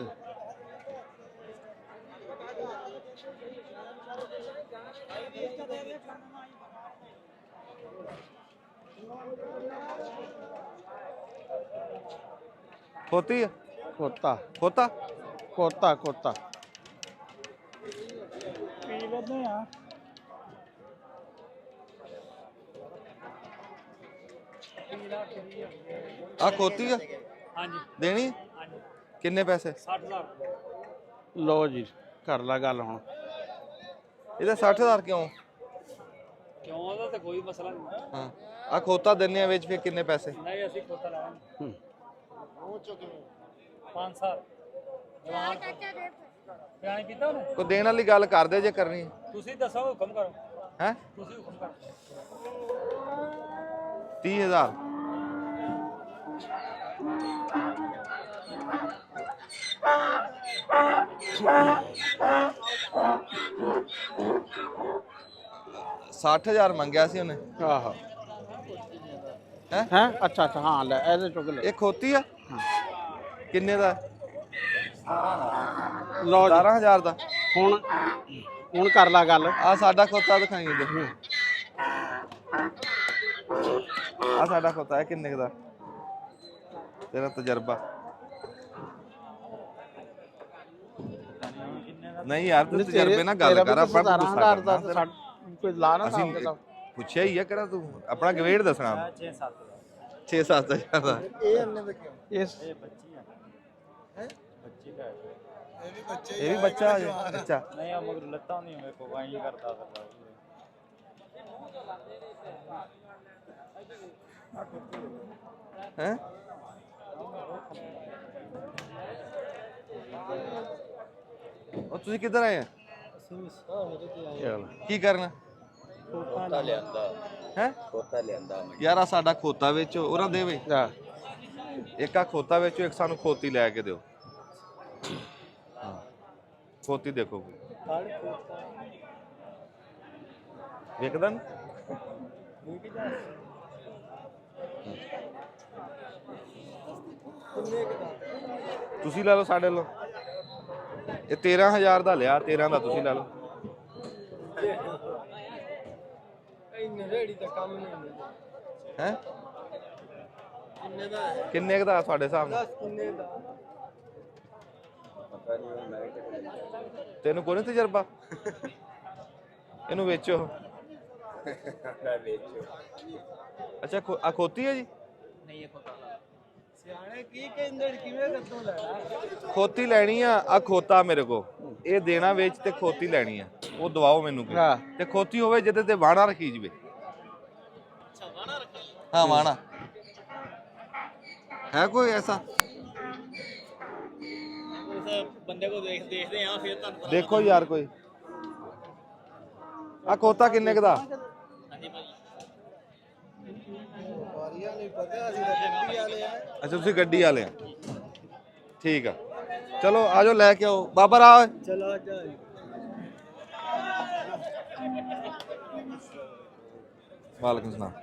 ਖੋਤੀ ਆ।
ਖੋਤਾ
ਖੋਤਾ
ਖੋਤਾ ਖੋਤਾ ਪੀ ਲੈਂਦੇ ਆ।
ਆ ਖੋਤੀ ਆ।
ਹਾਂਜੀ
ਦੇਣੀ ਕਿੰਨੇ ਪੈਸੇ?
60000।
ਲਓ ਜੀ ਕਰ ਲਾ ਗੱਲ ਹੁਣ।
ਇਹਦਾ 60000 ਕਿਉਂ?
ਕਿਉਂ? ਉਹਦਾ ਤਾਂ ਕੋਈ ਮਸਲਾ ਨਹੀਂ।
ਹਾਂ ਆ ਖੋਤਾ ਦਿੰਨੇ ਆ ਵਿੱਚ, ਫਿਰ ਕਿੰਨੇ ਪੈਸੇ?
ਨਹੀਂ ਅਸੀਂ ਖੋਤਾ ਲਾਵਾਂਗੇ। ਉਹ ਚੁੱਕੇ 5 ਸਾਲ ਜਵਾਨ ਪਿਆਣੀ ਕੀਤਾ ਉਹਨੇ।
ਕੋਈ ਦੇਣ ਵਾਲੀ ਗੱਲ ਕਰਦੇ ਜੇ ਕਰਨੀ
ਤੁਸੀਂ ਦੱਸੋ, ਹੁਕਮ ਕਰੋ।
ਹੈ।
ਤੁਸੀਂ ਹੁਕਮ ਕਰੋ।
30000 60000 ਮੰਗਿਆ ਸੀ ਉਹਨੇ।
ਆਹੋ
ਹੈ
ਹੈ ਅੱਛਾ ਅੱਛਾ ਹਾਂ ਲੈ ਇਹਦੇ ਚੁੱਕ ਲੈ।
ਇਹ ਖੋਤੀ ਆ। ਕਿੰਨੇ ਦਾ?
ਲਓ ਜੀ
17000 ਦਾ।
ਹੁਣ ਕਰ ਲਾ ਗੱਲ।
ਆ ਸਾਡਾ ਖੋਤਾ ਦਿਖਾਈ ਦੇ। ਆ ਸਾਡਾ ਖੋਤਾ ਹੈ, ਕਿੰਨੇ ਕੁ ਦਾ? ਤੇਰਾ ਤਜਰਬਾ ਨਹੀਂ ਯਾਰ, ਤੂੰ ਤਜਰਬੇ ਨਾਲ ਗੱਲ ਕਰ। ਆਪਾਂ ਗੁੱਸਾ ਕਰਨਾ।
ਕੋਈ ਲਾ ਨਾ
ਅਸੀਂ ਪੁੱਛਿਆ ਹੀ ਆ, ਕਿਹੜਾ ਤੂੰ ਆਪਣਾ ਗਵੇੜ ਦੱਸਣਾ। 6-7 ਹਜ਼ਾਰ ਦਾ।
ਇਹ ਅੰਨੇ ਦਾ ਕਿਉਂ?
ਇਸ
ਇਹ ਵੀ ਬੱਚਾ ਹੈ। ਅੱਛਾ
ਨਹੀਂ ਆ ਮਗਰ ਲੱਤਾਂ ਨਹੀਂ ਮੇਰੇ ਕੋ ਵਾਈ ਕਰਦਾ ਫਿਰਦਾ।
ਹੈ। ਉਹ ਤੁਸੀਂ ਕਿੱਧਰ ਆਏ ਆ?
ਚਲ
ਕੀ ਕਰਨਾ?
ਖੋਤਾ ਲਿਆਂਦਾ।
ਹੈ
ਖੋਤਾ ਲਿਆਂਦਾ।
ਯਾਰ ਆ ਸਾਡਾ ਖੋਤਾ ਵਿੱਚ ਉਹਨਾਂ ਦੇ ਵੇ।
ਜਾ
ਇੱਕ ਆ ਖੋਤਾ ਵਿੱਚ, ਇੱਕ ਸਾਨੂੰ ਖੋਤੀ ਲੈ ਕੇ ਦਿਓ। ਹਾਂ ਖੋਤੀ ਦੇਖੋ ਵੇਖਦਾ ਨੀ? ਤੁਸੀਂ ਲੈ ਲਓ ਸਾਡੇ ਲਓ। ਇਹ 13,000 ਦਾ ਲਿਆ, 13 ਦਾ ਤੁਸੀਂ ਲੈ ਲਓ। ਹੈ ਕਿੰਨੇ ਕੁ ਦਾ ਤੁਹਾਡੇ ਹਿਸਾਬ ਨਾਲ? ਤੈਨੂੰ ਕੋਈ ਨੀ ਤਜਰਬਾ? ਇਹਨੂੰ ਵੇਚੋ। ਅੱਛਾ ਆ ਖੋਤੀ ਹੈ ਜੀ? ਖੋਤੀ ਲੈਣੀ ਆ ਖੋਤਾ ਮੇਰੇ ਕੋ, ਇਹ ਦੇਣਾ ਵੇਚ ਤੇ ਖੋਤੀ ਲੈਣੀ ਆ, ਉਹ ਦਵਾਓ ਮੈਨੂੰ ਕੋਈ। ਤੇ ਖੋਤੀ ਹੋਵੇ ਜਿਹਦੇ ਤੇ ਵਾਣਾ ਰੱਖੀ ਜਵੇ। हाँ वाणा है कोई ऐसा?
ਬੰਦੇ ਕੋ ਦੇਖਦੇ ਆ ਫਿਰ ਤੁਹਾਨੂੰ
देखो यार कोई आ खोता किन्ने क दा? अच्छा तुसी गड्डी वाले हैं, ठीक है। चलो आ जाओ लेके आओ बाबर आओ। चलो वालेकुम सलाम।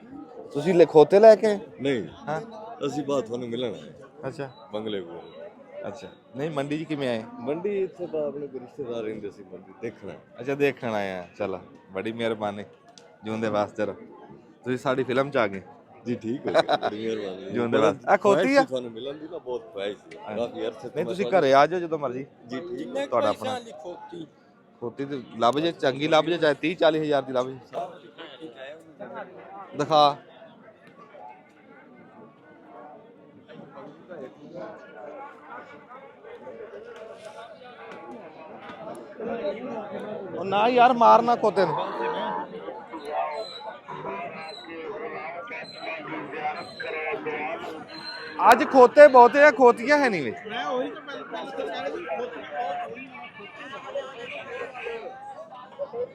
ਤੁਸੀਂ ਖੋਤੇ ਲੈ ਕੇ?
ਨਹੀਂ
ਹਾਂ
ਅਸੀਂ ਬਾਤ ਤੁਹਾਨੂੰ ਮਿਲਣ ਆਏ
ਅੱਛਾ
ਬੰਗਲੇ ਕੋਲ।
ਅੱਛਾ ਨਹੀਂ ਮੰਡੀ 'ਚ ਕਿਵੇਂ ਆਏ?
ਮੰਡੀ ਇੱਥੇ ਤਾਂ ਆਪਣੇ ਕੋਈ ਰਿਸ਼ਤੇਦਾਰ ਰਹਿੰਦੇ ਸੀ, ਮੰਡੀ ਦੇਖਣਾ।
ਅੱਛਾ ਦੇਖਣ ਆਏ ਆ, ਚਲੋ ਬੜੀ ਮਿਹਰਬਾਨੀ, ਜਿਉਂਦੇ ਵਾਸਤੇ ਰਹੋ। ਤੁਸੀਂ ਸਾਡੀ ਫਿਲਮ 'ਚ ਆ ਗਏ
ਜੀ। ਠੀਕ ਹੈ, ਬੜੀ ਮਿਹਰਬਾਨੀ।
ਜਿਉਂਦੇ ਵਾਸਤੇ। ਆ ਖੋਤੀ ਆ?
ਤੁਹਾਨੂੰ ਮਿਲਣ ਦੀ ਨਾ ਬਹੁਤ ਖੁਆਇਸ਼ ਸੀ, ਕਾਫੀ ਅਰਸੇ
ਨਹੀਂ ਤੁਸੀਂ ਘਰੇ ਆ ਜਾਓ ਜਦੋਂ ਮਰਜ਼ੀ।
ਜੀ ਠੀਕ ਹੈ।
ਤੁਹਾਡਾ ਆਪਣਾ ਖੋਤੀ ਤੇ ਲੱਭ ਜੇ, ਚੰਗੀ ਲੱਭ ਜੇ, ਚਾਹੇ 30-40 ਹਜ਼ਾਰ ਦੀ ਲੱਭ ਜੇ। ਦਿਖਾ ਉਹ ਨਾ ਯਾਰ ਮਾਰਨਾ ਖੋਤੇ ਨੂੰ। ਅੱਜ ਖੋਤੇ ਬਹੁਤੇ ਆ, ਖੋਤੀਆਂ ਹੈ ਨਹੀਂ ਵੇ।
ਮੈਂ ਉਹੀ ਤਾਂ ਪਹਿਲਾਂ ਕਹਿ ਰਿਹਾ ਸੀ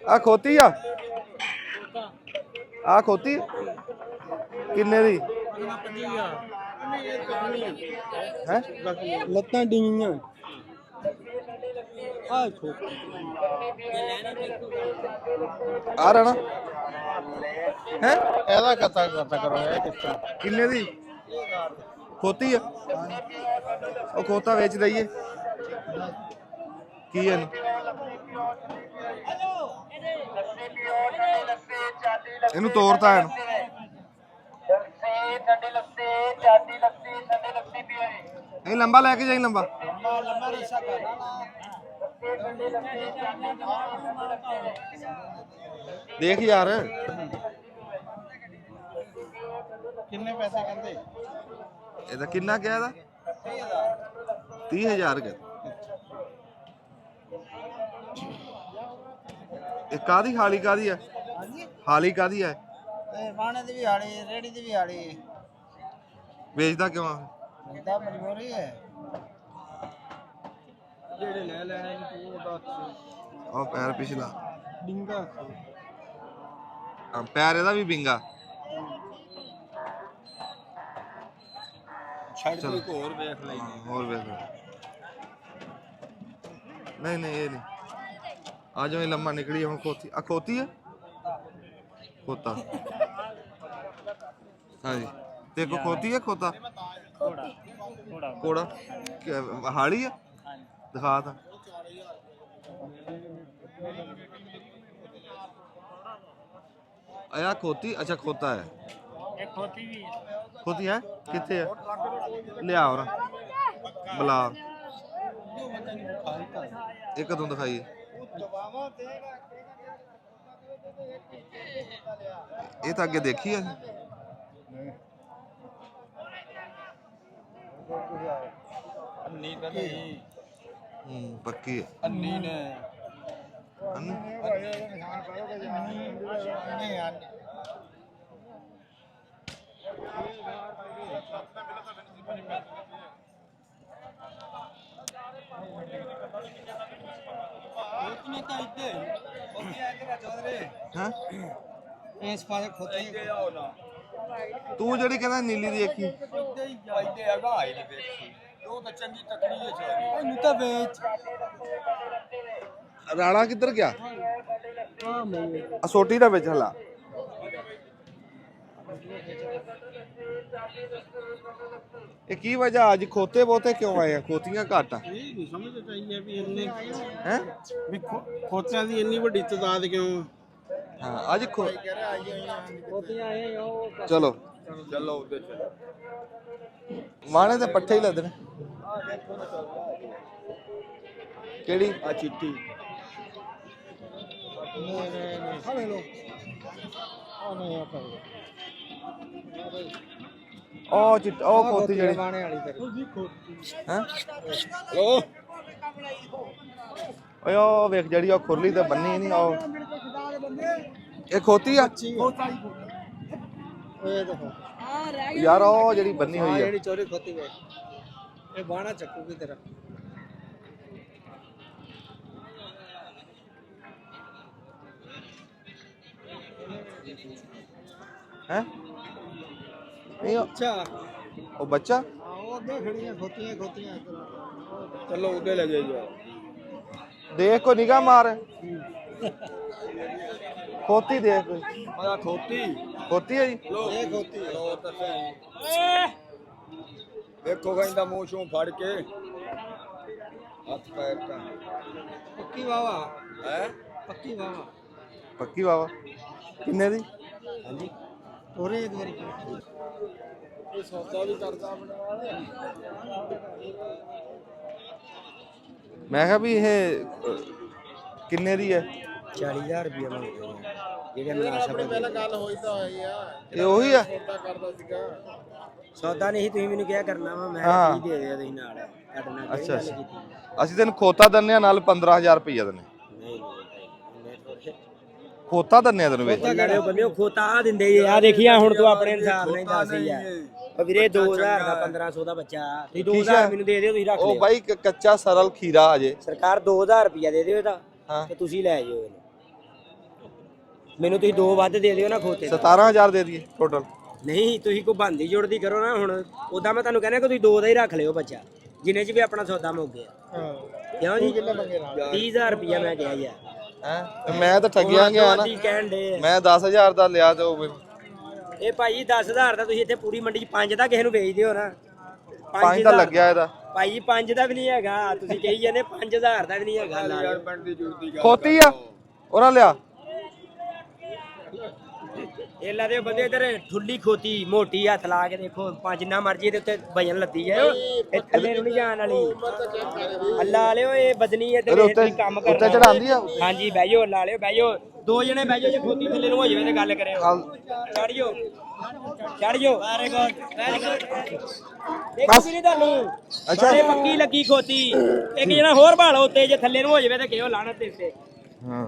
ਆ ਖੋਤੀ ਆ ਖੋਤੀ ਕਿੰਨੇ ਦੀ ਹੈ?
ਲੱਤਾਂ ਡਿੰਗੀਆਂ
ਆ ਰਣਾ ਹੈ?
ਇਹਦਾ ਕਤਾ ਕਰੋ ਇਹ ਕਿਸ ਤਰ੍ਹਾਂ
ਕਿੰਨੇ ਦੀ ਖੋਤੀ ਆ? ਉਹ ਖੋਤਾ ਵੇਚ ਦਈਏ ਕੀ ਇਹਨੂੰ? ਇਹਨੂੰ ਤੋੜਤਾ ਇਹਨੂੰ। ਇਹ ਲੰਬਾ ਲੈ ਕੇ ਜਾਈ, ਲੰਬਾ ਦੇਖ ਯਾਰ।
ਕਿੰਨੇ ਪੈਸੇ ਕਹਿੰਦੇ?
ਇਹਦਾ ਕਿੰਨਾ ਕਿਹਾ? ਇਹਦਾ 30,000 ਕਿਹਾ। ਇਹ ਕਾਦੀ ਹਾਲੀ ਕਾਦੀ ਹੈ? ਹਾਲੀ ਕਾਦੀ ਹੈ?
ਬਾਣੇ ਦੀ ਵੀ ਹਾਲੀ, ਰੇੜੀ ਦੀ ਵੀ ਹਾਲੀ।
ਵੇਚਦਾ ਕਿਉਂ ਆ?
ਇਹਦਾ ਮਜਬੂਰੀ ਹੈ।
ਜਿਹੜੇ ਲੈ ਲੈਣੇ ਤੂੰ ਉਹਦਾ
ਉਹ ਪੈਰ ਪਿਛਲਾ
ਡਿੰਗਾ
ਪੈਰ ਇਹਦਾ ਵੀ ਵਿੰਗਾ।
ਛੱਡ ਕੇ ਇੱਕ ਹੋਰ ਵੇਖ ਲਈ।
ਹੋਰ ਵੇਖ ਲੈ। ਨਹੀਂ ਨਹੀਂ ਇਹ ਨਹੀਂ। ਆ ਜਾਓ, ਇਹ ਲੰਮਾ ਨਿਕਲੀ ਹੁਣ ਖੋਤੀ। ਆ ਖੋਤੀ ਹੈ ਖੋਤਾ? ਹਾਂਜੀ ਦੇਖੋ ਖੋਤੀ ਹੈ ਖੋਤਾ? ਕੋੜਾ ਹਾਲੀ ਹੈ? ਦਿਖਾ ਤਾਂ। ਆਇਆ ਖੋਤੀ? ਅੱਛਾ ਖੋਤਾ ਹੈ।
ਇਹ ਖੋਤੀ ਵੀ
ਖੋਤੀ ਹੈ ਕਿੱਥੇ ਹੈ? ਲਿਆ ਹੋਰ ਬੁਲਾ। ਇਹ ਕਦੋਂ ਦਿਖਾਈਏ? ਇਹ ਤਾਂ ਅੱਗੇ ਦੇਖੀ ਹੈ।
ਅੰਨੀ ਤਾਂ ਨਹੀਂ,
ਪੱਕੀ ਹੈ।
ਅੰਨੀ ਨੇ
ਹਾਂ
ਇਸ ਪਾਸੇ ਖੋਤੇ
ਤੂੰ ਜਿਹੜੀ ਕਹਿੰਦਾ ਨੀਲੀ ਦੀ ਦੇਖੀ,
ਉਹ ਤਾਂ ਚੰਗੀ ਤਕੜੀ ਹੈ ਚਾਹੀ।
ਇਹਨੂੰ ਤਾਂ ਵੇਚ।
ਰਾਣਾ ਕਿੱਧਰ ਗਿਆ? ਆ ਸੋਟੀ ਦਾ ਵਿੱਚ ਹਲਾ। ਇਹ ਕੀ ਵਜ੍ਹਾ ਅੱਜ ਖੋਤੇ ਬਹੁਤੇ ਕਿਉਂ ਆਏ ਆ? ਖੋਤੀਆਂ ਘੱਟ ਆ
ਇਹ ਨਹੀਂ ਸਮਝ ਚਾਹੀਏ ਵੀ ਇੰਨੇ
ਹੈ।
ਵੀ ਖੋਤਿਆਂ ਦੀ ਇੰਨੀ ਵੱਡੀ ਤਾਦਾਦ ਕਿਉਂ ਆ?
ਹਾਂ ਅੱਜ ਚਲੋ ਚਲੋ ਉਹਦੇ ਚਲੋ ਮਾਣੇ ਤੇ ਪੱਠੇ ਹੀ ਲੱਦ ਨੇ। ਕਿਹੜੀ
ਆ ਚਿੱਟੀ
ਉਹ ਚਿੱਟ ਉਹ ਖੋਤੀ ਜਿਹੜੀ
ਬਾਣੇ ਵਾਲੀ ਫਿਰ
ਹੈ। ਓਏ ਉਹ ਵੇਖ ਜਿਹੜੀ ਉਹ ਖੁਰਲੀ ਤੇ ਬੰਨੀ ਨਹੀਂ ਉਹ ਇਹ ਖੋਤੀ ਆ
ਇਹ ਦੇਖੋ
ਯਾਰ ਉਹ ਜਿਹੜੀ ਬੰਨੀ ਹੋਈ ਆ
ਜਿਹੜੀ ਚੋਰੀ ਖੋਤੀ ਵੇ ਇਹ ਬਾਣਾ ਚੱਕੂਗੀ ਤੇਰਾ
ਹੈ। ਇਹ
ਅੱਛਾ
ਉਹ ਬੱਚਾ
ਉਹ ਅੱਗੇ ਖੜੀਆਂ ਖੋਤੀਆਂ
ਚਲੋ ਉਹਦੇ ਲੱਗੇ ਜਾ
ਦੇਖ ਕੋ ਨਿਗਾਹ ਮਾਰ ਖੋਤੀ ਦੇਖ ਕੋਈ
ਆ ਖੋਤੀ
ਖੋਤੀ ਹੈ ਜੀ।
ਇਹ ਖੋਤੀ
ਲੋ ਤਾਂ ਦੇਖੋ ਕਹਿੰਦਾ ਮੂੰਹ ਚੋਂ ਫੜ ਕੇ ਹੱਥ ਪੈਰ ਤਾਂ
ਪੱਕੀ ਵਾਵਾ
ਹੈ
ਪੱਕੀ ਵਾਵਾ
ਪੱਕੀ ਬਾਬਾ ਕਿੰਨੇ ਦੀ?
ਹਾਂਜੀ ਤੋਰੇ ਇੱਕ ਵਾਰੀ
ਇਹ ਸੌਦਾ ਵੀ ਕਰਦਾ ਆਪਣੇ ਵਾਲੇ
ਮੈਂ ਕਿਹਾ ਵੀ ਇਹ ਕਿੰਨੇ ਦੀ ਹੈ?
40000 ਰੁਪਏ ਮੰਗਦੇ ਨੇ ਜਿਹੜੇ ਮੁਨਾਸਬ
ਪਹਿਲਾਂ ਗੱਲ ਹੋਈ ਤਾਂ ਹੋਈ ਆ
ਇਹ ਉਹੀ ਆ।
ਸੌਦਾ ਕਰਦਾ ਸੀਗਾ
ਸੌਦਾ ਨਹੀਂ ਤੁਸੀਂ ਮੈਨੂੰ ਕਿਹਾ ਕਰਨਾ ਵਾ ਮੈਂ
ਹਾਂ।
30 ਦੇ ਦਿਓ ਤੁਸੀਂ ਨਾਲ ਤੁਹਾਡੇ ਨਾਲ ਕੋਈ
ਅੱਛਾ
ਗੱਲ
ਅੱਛਾ
ਕੀਤੀ
ਅਸੀਂ ਤੈਨੂੰ ਖੋਤਾ ਦਿੰਨੇ ਆ ਨਾਲ 15000 ਰੁਪਈਆ ਦਿੰਨੇ
ਨਹੀਂ ਨਹੀਂ
ਖੋਤਾ ਦਿੰਨੇ ਆ ਤੈਨੂੰ ਵੇਚ
ਲੜਿਓ ਬੰਦੇ ਖੋਤਾ ਆ ਦਿੰਦੇ ਜੀ ਆ ਦੇਖੀਆ ਹੁਣ ਤੂੰ ਆਪਣੇ ਹਿਸਾਬ ਨਾਲ ਹੀ ਦੱਸ ਯਾਰ ਉਹ ਵੀਰੇ 2000 ਦਾ 1500 ਦਾ ਬੱਚਾ ਤੁਸੀਂ 2000 ਮੈਨੂੰ ਦੇ ਦਿਓ ਤੁਸੀਂ ਰੱਖ
ਉਹ
ਲਿਓ
ਬਾਈ ਕੱਚਾ ਸਰਲ ਖੀਰਾ ਅਜੇ
ਸਰਕਾਰ 2000 ਰੁਪਇਆ ਦੇ ਦਿਓ ਇਹਦਾ
ਹਾਂ।
ਤੇ ਤੁਸੀਂ ਲੈ ਜਾਓ ਇਹਨੂੰ ਮੈਨੂੰ ਤੁਸੀਂ 2 ਵੱਧ ਦੇ ਦਿਓ ਨਾ ਖੋਤੇ ਦਾ
17000 ਦੇ ਦਈਏ ਟੋਟਲ।
ਨਹੀਂ ਤੁਸੀਂ ਕੋਈ ਬੰਦੀ ਜੋੜਦੀ ਕਰੋ ਨਾ ਹੁਣ ਉਦਾਂ ਮੈਂ ਤੁਹਾਨੂੰ ਕਹਿੰਦਾ ਕਿ ਤੁਸੀਂ 2 ਦਾ ਹੀ ਰੱਖ ਲਿਓ ਬੱਚਾ ਜਿੰਨੇ ਚ ਵੀ ਆਪਣਾ ਸੌਦਾ ਮੁੱਕ ਗਿਆ ਕਿਉਂ ਜੀ 30000 ਰੁਪਇਆ ਮੈਂ ਕਿਹਾ ਯਾਰ
ਹੈ ਮੈਂ ਤਾਂ ਠੱਗਿਆ ਗਿਆ ਨਾ
ਕੀ ਕਹਿਣ ਦੇ
ਮੈਂ 10000 ਦਾ ਲਿਆ ਤੇ ਉਹ
ਇਹ ਭਾਈ 10000 ਦਾ ਤੁਸੀਂ ਇੱਥੇ ਪੂਰੀ ਮੰਡੀ ਚ 5 ਦਾ ਕਿਸੇ ਨੂੰ ਵੇਚ ਦਿਓ ਨਾ
5 ਦਾ ਲੱਗਿਆ ਇਹਦਾ
ਭਾਈ ਜੀ 5 ਦਾ ਵੀ ਨਹੀਂ ਹੈਗਾ ਤੁਸੀਂ ਕਹੀ ਜਾਂਦੇ 5000 ਦਾ ਵੀ ਨਹੀਂ ਹੈਗਾ ਨਾਲ
ਪਿੰਡ ਦੀ ਜੁੜਦੀ ਗੱਲ
ਖੋਤੀ ਆ ਉਹਨਾਂ ਲਿਆ
ਇਹ ਲਾ ਦੇ ਬੰਦੇ ਇਧਰ ਠੁੱਲੀ ਖੋਤੀ ਮੋਟੀ ਹੱਥ ਲਾ ਕੇ ਦੇਖੋ ਜਿੰਨਾ ਮਰਜੀ ਇਹਦੇ ਉੱਤੇ ਵਜਨ ਲੱਦੀ ਜਾਓ ਇਹ ਥੱਲੇ ਨੂੰ ਨਹੀਂ ਜਾਣ ਵਾਲੀ ਅੱਲਾ ਵਾਲਿਓ ਇਹ ਬਦਨੀ
ਇਹਦੇ
ਇਧਰ
ਉੱਤੇ
ਕੰਮ
ਉੱਤੇ
ਕਰਨਾ
ਚੜਾਉਂਦੀ ਆ
ਹਾਂਜੀ ਬਹਿ ਜਾਓ ਅੱਲਾ ਵਾਲਿਓ ਬਹਿ ਜਾਓ 2 ਜਣੇ ਬਹਿ ਜਾਓ ਜੇ ਖੋਤੀ ਥੱਲੇ ਨੂੰ ਹੋ ਜਾਵੇ ਤੇ ਗੱਲ ਕਰਿਓ ਚੜ ਜਾਓ ਚੜ ਜਾਓ ਵੈਰੀ ਗੁੱਡ ਵੈਰੀ ਗੁੱਡ ਦੇਖੋ ਵੀ ਨਹੀਂ ਤੁਹਾਨੂੰ
ਅੱਛਾ।
ਇਹ ਪੱਕੀ ਲੱਗੀ ਖੋਤੀ ਇੱਕ ਜਣਾ ਹੋਰ ਭਾਲੋ ਉੱਤੇ ਜੇ ਥੱਲੇ ਨੂੰ ਹੋ ਜਾਵੇ ਤੇ ਕਿਹੋ ਲਾਣਤ ਦੇ ਉੱਤੇ
ਹਾਂ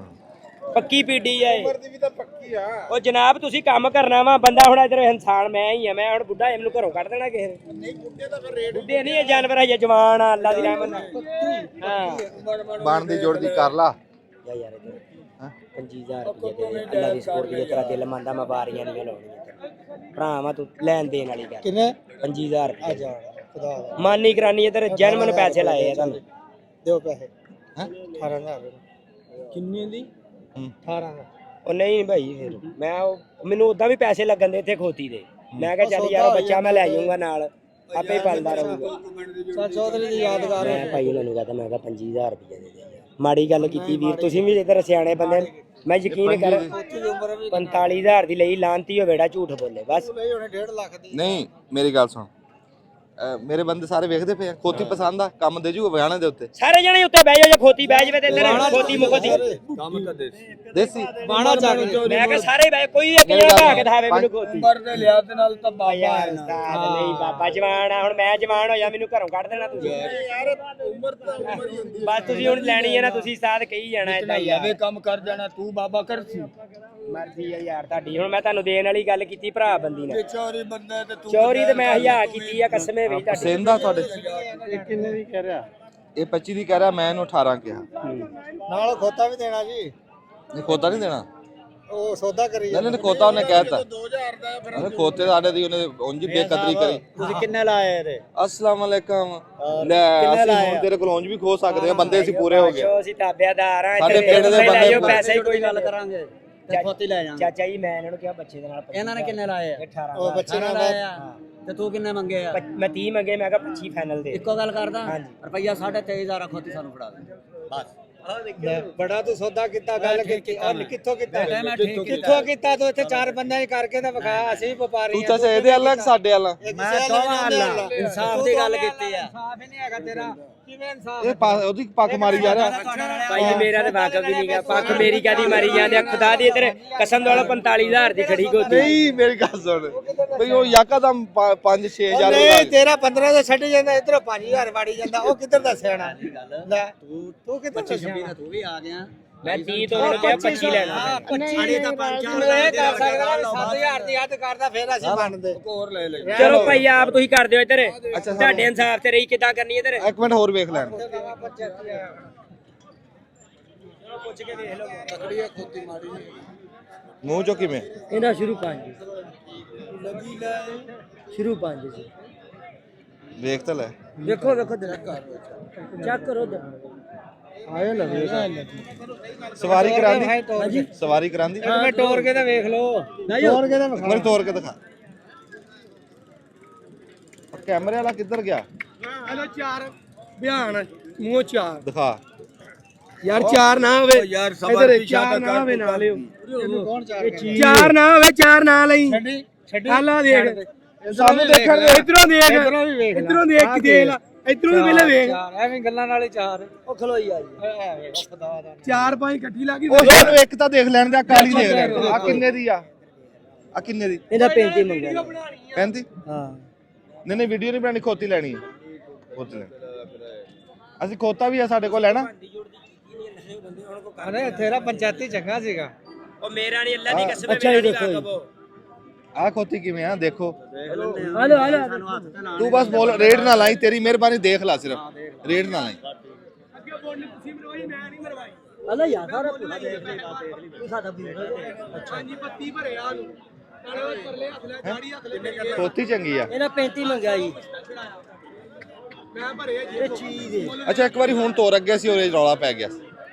ਪੱਕੀ ਪੀਡੀ ਆ ਇਹ
ਦੀ ਵੀ ਤਾਂ ਪੱਕੀ ਆ
ਉਹ ਜਨਾਬ ਤੁਸੀਂ ਕੰਮ ਕਰਨਾ ਵਾ ਬੰਦਾ ਹੁਣ ਇਧਰ ਇਨਸਾਨ ਮੈਂ ਹੀ ਆ ਮੈਂ ਹੁਣ ਬੁੱਢਾ ਇਹਨੂੰ ਘਰੋਂ ਕੱਢ ਦੇਣਾ ਕਿਸੇ ਨੇ
ਨਹੀਂ ਬੁੱਢੇ ਤਾਂ ਫਿਰ ਰੇਟ
ਬੁੱਢੇ ਨਹੀਂ ਇਹ ਜਾਨਵਰ ਹੈ ਜਵਾਨ ਆ ਅੱਲਾ ਦੀ ਰਹਿਮਤ ਨਾਲ ਹਾਂ
ਬਣਦੀ ਜੁੜਦੀ ਕਰ ਲਾ
ਜਾ ਯਾਰ ਇਧਰ
ਹਾਂ।
25000 ਰੁਪਏ ਦੇ ਅੱਲਾ ਦੀ ਸਪੋਰਟ ਦੀ ਤੇਰਾ ਦਿਲ ਮੰਨਦਾ ਮੈਂ ਬਾਰੀਆਂ ਨਹੀਂ ਲਾਉਣੀਆਂ ਭਰਾਵਾ ਤੂੰ ਲੈਣ ਦੇਣ ਵਾਲੀ ਗੱਲ
ਕਿੰਨੇ
25000 ਰੁਪਏ
ਜਾ ਖੁਦਾ ਦਾ
ਮਾਨੀ ਕਰਾਨੀ ਇਧਰ ਜਨਮਨ ਪੈਸੇ ਲਾਏ ਆ ਤੁਹਾਨੂੰ
ਦਿਓ ਪੈਸੇ
ਹੈਂ?
18000 ਕਿੰਨੇ ਦੀ 18 ਦਾ
ਉਹ ਨਹੀਂ ਭਾਈ ਫਿਰ ਮੈਨੂੰ ਉਦਾਂ ਵੀ ਪੈਸੇ ਲੱਗਣ ਦੇ ਇੱਥੇ ਖੋਤੀ ਦੇ ਮੈਂ ਕਿਹਾ ਚੱਲ ਯਾਰ ਬੱਚਾ ਮੈਂ ਲੈ ਜਾਊਂਗਾ ਨਾਲ ਆਪੇ ਹੀ ਪਾਲਦਾ ਰਹੂਗਾ
ਸਾ ਚੌਧਰੀ ਦੀ ਯਾਦਗਾਰ
ਮੈਂ ਭਾਈ ਉਹਨਾਂ ਨੂੰ ਕਹਤਾ ਮੈਂ ਕਿਹਾ 25000 ਰੁਪਏ ਦੇ ਦੇ ਯਾਰ ਮਾੜੀ ਗੱਲ ਕੀਤੀ ਵੀਰ ਤੁਸੀਂ ਵੀ ਇਧਰ ਸਿਆਣੇ ਬੰਦੇ ਮੈਂ ਯਕੀਨ ਕਰ 45000 ਦੀ ਲਈ ਲਾਂਤੀ ਹੋ ਬੇੜਾ ਝੂਠ ਬੋਲੇ ਬਸ
ਨਹੀਂ ਉਹਨੇ 1.5 ਲੱਖ ਦੀ
ਨਹੀਂ ਮੇਰੀ ਗੱਲ ਸੁਣ ਮੇਰੇ ਬੰਦੇ ਸਾਰੇ ਵੇਖਦੇ ਪਏ ਆ ਖੋਤੀ ਪਸੰਦ ਆ ਕੰਮ ਦੇ ਜੂ ਵਿਆਹਣੇ ਦੇ ਉੱਤੇ
ਸਾਰੇ ਜਣੇ ਉੱਤੇ ਬਹਿ ਜਾਓ ਜੇ ਖੋਤੀ ਬਹਿ ਜਵੇ ਤੇ ਇੱਧਰ ਖੋਤੀ ਮੁਕਤੀ
ਕੰਮ ਤਾਂ ਦੇਸੀ
ਦੇਸੀ
ਬਾਣਾ ਚੱਕ
ਮੈਂ ਕਿਹਾ ਸਾਰੇ ਬਹਿ ਕੋਈ ਇੱਕ ਜਣਾ ਬਹਾ ਕੇ ਦਿਖਾਵੇ ਮੈਨੂੰ ਖੋਤੀ
ਉਮਰ ਦੇ ਲਿਆ ਤੇ ਨਾਲ ਤਾਂ ਬਾਬਾ
ਯਾਰ ਉਸਤਾਦ ਨਹੀਂ ਬਾਬਾ ਜਵਾਨ ਆ ਹੁਣ ਮੈਂ ਜਵਾਨ ਹੋਇਆ ਮੈਨੂੰ ਘਰੋਂ ਕੱਢ ਦੇਣਾ ਤੁਸੀਂ
ਯਾਰ ਉਮਰ ਤਾਂ ਉਮਰ ਹੀ ਹੁੰਦੀ
ਬਸ ਤੁਸੀਂ ਹੁਣ ਲੈਣੀ ਹੈ ਨਾ ਤੁਸੀਂ ਉਸਤਾਦ ਕਹੀ ਜਾਣਾ ਏਦਾਂ ਯਾਰ
ਐਵੇਂ ਕੰਮ ਕਰ ਜਾਣਾ ਤੂੰ ਬਾਬਾ ਕਰ ਸੀ
ਮਰਜ਼ੀ ਆ ਯਾਰ ਤੁਹਾਡੀ ਹੁਣ ਮੈਂ ਤੁਹਾਨੂੰ ਦੇਣ ਵਾਲੀ ਗੱਲ ਕੀਤੀ ਭਰਾ ਬੰਦੀ ਨਾਲ
ਚੋਰੀ ਬੰਦਾ ਤੇ ਤੂੰ
ਚੋਰੀ ਤੇ ਮੈਂ ਹਯਾ ਕੀਤੀ ਆ ਕਸਮੇ ਵੀ ਤੁਹਾਡੀ
ਪਸੰਦ ਆ ਤੁਹਾਡੇ
ਇਹ ਕਿੰਨੇ ਦੀ ਕਹਿ ਰਿਹਾ
ਇਹ 25 ਦੀ ਕਹਿ ਰਿਹਾ ਮੈਂ ਇਹਨੂੰ 18 ਕਿਹਾ
ਨਾਲ ਖੋਤਾ ਵੀ ਦੇਣਾ ਜੀ
ਇਹ ਖੋਤਾ ਨਹੀਂ ਦੇਣਾ
ਉਹ ਸੌਦਾ ਕਰੀ
ਨਹੀਂ ਨਹੀਂ ਖੋਤਾ ਉਹਨੇ ਕਹਿਤਾ
2000 ਦਾ ਫਿਰ
ਉਹਨੇ ਖੋਤੇ ਸਾਡੇ ਦੀ ਉਹਨੇ ਉਂਝ ਹੀ ਬੇਕਦਰੀ ਕਰੀ
ਤੁਸੀਂ ਕਿੰਨੇ ਲਾਏ ਇਹਦੇ
ਅਸਲਾਮ ਅਲੈਕਮ ਲੈ ਅਸੀਂ ਹੁਣ ਤੇਰੇ ਕੋਲ ਉਂਝ ਵੀ ਖੋ ਸਕਦੇ ਆ ਬੰਦੇ ਅਸੀਂ ਪੂਰੇ ਹੋ ਗਏ
ਅਸੀਂ ਤਾਬਿਆਦਾਰ ਆ
ਸਾਡੇ ਪਿੰਡ ਦੇ ਬੰਦੇ
ਪੈਸੇ ਹੀ ਕੋਈ ਗੱਲ
ਕਰਾਂਗੇ ਖੋਤੀ ਲੈ ਜਾਣਾ।
ਚਾਚਾ ਜੀ ਮੈਂ ਇਹਨਾਂ ਨੂੰ ਕਿਹਾ ਬੱਚੇ ਦੇ ਨਾਲ 25
ਇਹਨਾਂ ਨੇ ਕਿੰਨੇ ਲਾਏ ਆ?
18
ਉਹ ਬੱਚੇ ਨਾਲ ਲਾਏ ਆ ਤੇ ਤੂੰ ਕਿੰਨੇ ਮੰਗੇ ਆ?
ਮੈਂ 30 ਮੰਗੇ, ਮੈਂ ਕਿਹਾ 25 ਫਾਈਨਲ ਦੇ।
ਇੱਕੋ ਗੱਲ ਕਰਦਾ
ਹਾਂਜੀ।
ਰੁਪਈਆ 23,500 ਖੋਤੀ ਸਾਨੂੰ ਫੜਾ ਦੇ ਬਸ।
ਬੜਾ ਤੂੰ ਸੌਦਾ ਕੀਤਾ ਗੱਲ ਕੀਤੀ ਕਿੱਥੋਂ ਕੀਤਾ
ਮੈਂ ਠੀਕ
ਕਿੱਥੋਂ ਕੀਤਾ ਤੂੰ ਇੱਥੇ 4 ਬੰਦਿਆਂ ਹੀ ਕਰਕੇ ਤਾਂ ਵਿਖਾ ਅਸੀਂ ਵੀ ਵਪਾਰੀ
ਤੂੰ ਚਾਚਾ ਇਹਦੇ ਅਲੱਗ ਸਾਡੇ ਅਲੱਗ
ਮੈਂ ਦੋਵਾਂ ਅੱਲਾ ਇਨਸਾਫ ਦੀ ਗੱਲ ਕੀਤੀ ਆ। ਇਨਸਾਫ ਹੀ ਨਹੀਂ ਹੈਗਾ ਤੇਰਾ, ਕਿਵੇਂ ਇਨਸਾਫ?
ਇਹ ਉਹਦੀ ਪੱਖ ਮਾਰੀ ਜਾ ਰਿਹਾ
ਭਾਈ ਮੇਰਾ ਤੇ ਵਾਕਫ ਵੀ ਨਹੀਂਗਾ, ਪੱਖ ਮੇਰੀ ਕਾਦੀ ਮਾਰੀ ਜਾਂਦੇ ਆ ਖੁਦਾ ਦੀ। ਇੱਧਰ ਕਸਮ ਵਾਲਾ 45,000 ਦੀ ਖੜੀ ਕੋਤੀ।
ਨਹੀਂ ਮੇਰੀ ਗੱਲ ਸੁਣ ਬਈ ਉਹ ਯਕਦਮ 5-6,000
ਨਹੀਂ ਤੇਰਾ 15 ਦਾ ਛੱਡ ਜਾਂਦਾ ਇਧਰੋਂ 5,000 ਵਾੜੀ ਜਾਂਦਾ ਉਹ ਕਿੱਧਰ ਦਾ ਸਿਆਣਾ ਲੈ ਤੂੰ ਕਿੱਧਰ ਦਾ ਸਿਆਣਾ
ਤੂੰ ਵੀ ਆ ਗਿਆ।
ਮੈਂ 30 ਤੋਂ ਉਹਨਾਂ ਕਿਹਾ 25 ਲੈਣਾ।
25 ਤਾਂ 5-4 ਇਹ ਕਰ ਸਕਦਾ ਵੀ 7,000 ਦੀ ਹੱਦ ਕਰਦਾ ਫਿਰ ਅਸੀਂ ਮੰਨਦੇ
ਹੋਰ ਲੈ ਲੈ।
ਚਲੋ ਭਾਈ ਆਪ ਤੁਸੀਂ ਕਰ ਦਿਓ ਇੱਧਰ, ਤੁਹਾਡੇ ਇਨਸਾਫ ਤੇ ਰਹੀ ਕਿੱਦਾਂ ਕਰਨੀ ਇੱਧਰ।
ਇੱਕ ਮਿੰਟ ਹੋਰ ਵੇਖ ਲੈਣ
ਪੁੱਛ ਕੇ ਵੇਖ ਲਓ।
ਤਕੜੀਆ ਖੋਤੀ ਮਾਰੀ
ਮੂੰਹ ਚੋਂ ਕਿਵੇਂ
ਇਹਦਾ ਸ਼ੁਰੂ 5 ਸ਼ੁਰੂ 5 ਸੀ।
ਵੇਖ ਤਾਂ ਲੈ
ਵੇਖੋ ਵੇਖੋ ਚੈੱਕ ਕਰੋ
ਆਏ ਲੱਗੇ
ਸਵਾਰੀ ਕਰਾਂਦੀ ਸਵਾਰੀ ਕਰਾਂਦੀ
ਮੈਂ ਟੋਰ ਕੇ ਤਾਂ ਵੇਖ ਲਓ ਟੋਰ ਕੇ ਤਾਂ ਵਿਖਾ
ਮੈਨੂੰ ਤੋੜ ਕੇ ਦਿਖਾ ਕੈਮਰੇ ਵਾਲਾ ਕਿੱਧਰ ਗਿਆ
ਹਲੋ 4 ਬਿਆਨ ਮੂੰਹ 4
ਦਿਖਾ
ਯਾਰ 4 ਨਾ ਹੋਵੇ
ਯਾਰ
ਇਧਰ 4 ਨਾ ਹੋਵੇ ਨਾ ਲਿਓ
ਇਹਨੂੰ ਕੌਣ ਚਾਰ
4 ਨਾ ਹੋਵੇ 4 ਨਾ ਲਈ ਛੱਡੀ ਆਲਾ ਦੇਖ
ਸਾਨੂੰ ਦੇਖਣ ਦੇ
ਇਧਰੋਂ ਦੇਖ ਇਧਰੋਂ ਵੀ ਵੇਖ ਇਧਰੋਂ ਦੇਖ ਕੇ ਦੇਖ ਇਧਰੋਂ ਵੀ ਪਹਿਲੇ ਵੇਖ
ਐਵੇਂ ਗੱਲਾਂ ਨਾਲ ਹੀ ਚਾਰ
ਉਹ ਖਲੋਈ ਆ ਜੀ।
4-5 ਇਕੱਠੀ ਲੱਗੀ
ਉਹ ਸਾਨੂੰ ਇੱਕ ਤਾਂ ਦੇਖ ਲੈਣ ਦੇ ਕਾਲੀ ਦੇਖ ਲੈਣ ਆ ਕਿੰਨੇ ਦੀ ਆ ਕਿੰਨੇ ਦੀ
ਇਹਦਾ 35 ਮੰਗਿਆ
35
ਹਾਂ।
ਨਹੀਂ ਵੀਡੀਓ ਨਹੀਂ ਬਣਾਣੀ ਖੋਤੀ ਲੈਣੀ ਹੈ ਖੋਤੀ ਲੈਣੀ ਅਸੀਂ ਖੋਤਾ ਵੀ ਆ ਸਾਡੇ ਕੋਲ ਲੈਣਾ
ਅਰੇ ਤੇਰਾ ਪੰਚਾਇਤੀ ਚੰਗਾ ਸੀਗਾ
ਉਹ ਮੇਰਾ ਨਹੀਂ ਅੱਲਾ ਦੀ ਕਸਮ ਹੈ, ਮੇਰਾ ਨਹੀਂ ਵਾਕਫ।
ਆ ਖੋਤੀ ਕਿਵੇਂ ਆ ਦੇਖੋ
ਹਲੋ ਹਲੋ
ਤੂੰ ਬਸ ਬੋਲ ਰੇਡ ਨਾ ਲਾਈ ਤੇਰੀ ਮਿਹਰਬਾਨੀ ਦੇਖ ਲਾ ਸਿਰਫ ਰੇਡ ਨਾ ਲਾਈ
ਅੱਲਾ ਯਾਰ ਸਾਰਾ ਪੂਰਾ ਦੇਖ ਲਈ ਤੂੰ ਸਾਡਾ ਪੂਰਾ
ਖੋਤੀ ਚੰਗੀ ਆ
ਇਹਨਾਂ 35 ਮੰਗਿਆ ਜੀ।
ਅੱਛਾ ਇੱਕ ਵਾਰੀ ਹੁਣ ਤੋਰ ਅੱਗੇ ਸੀ ਉਹ ਰੌਲਾ ਪੈ ਗਿਆ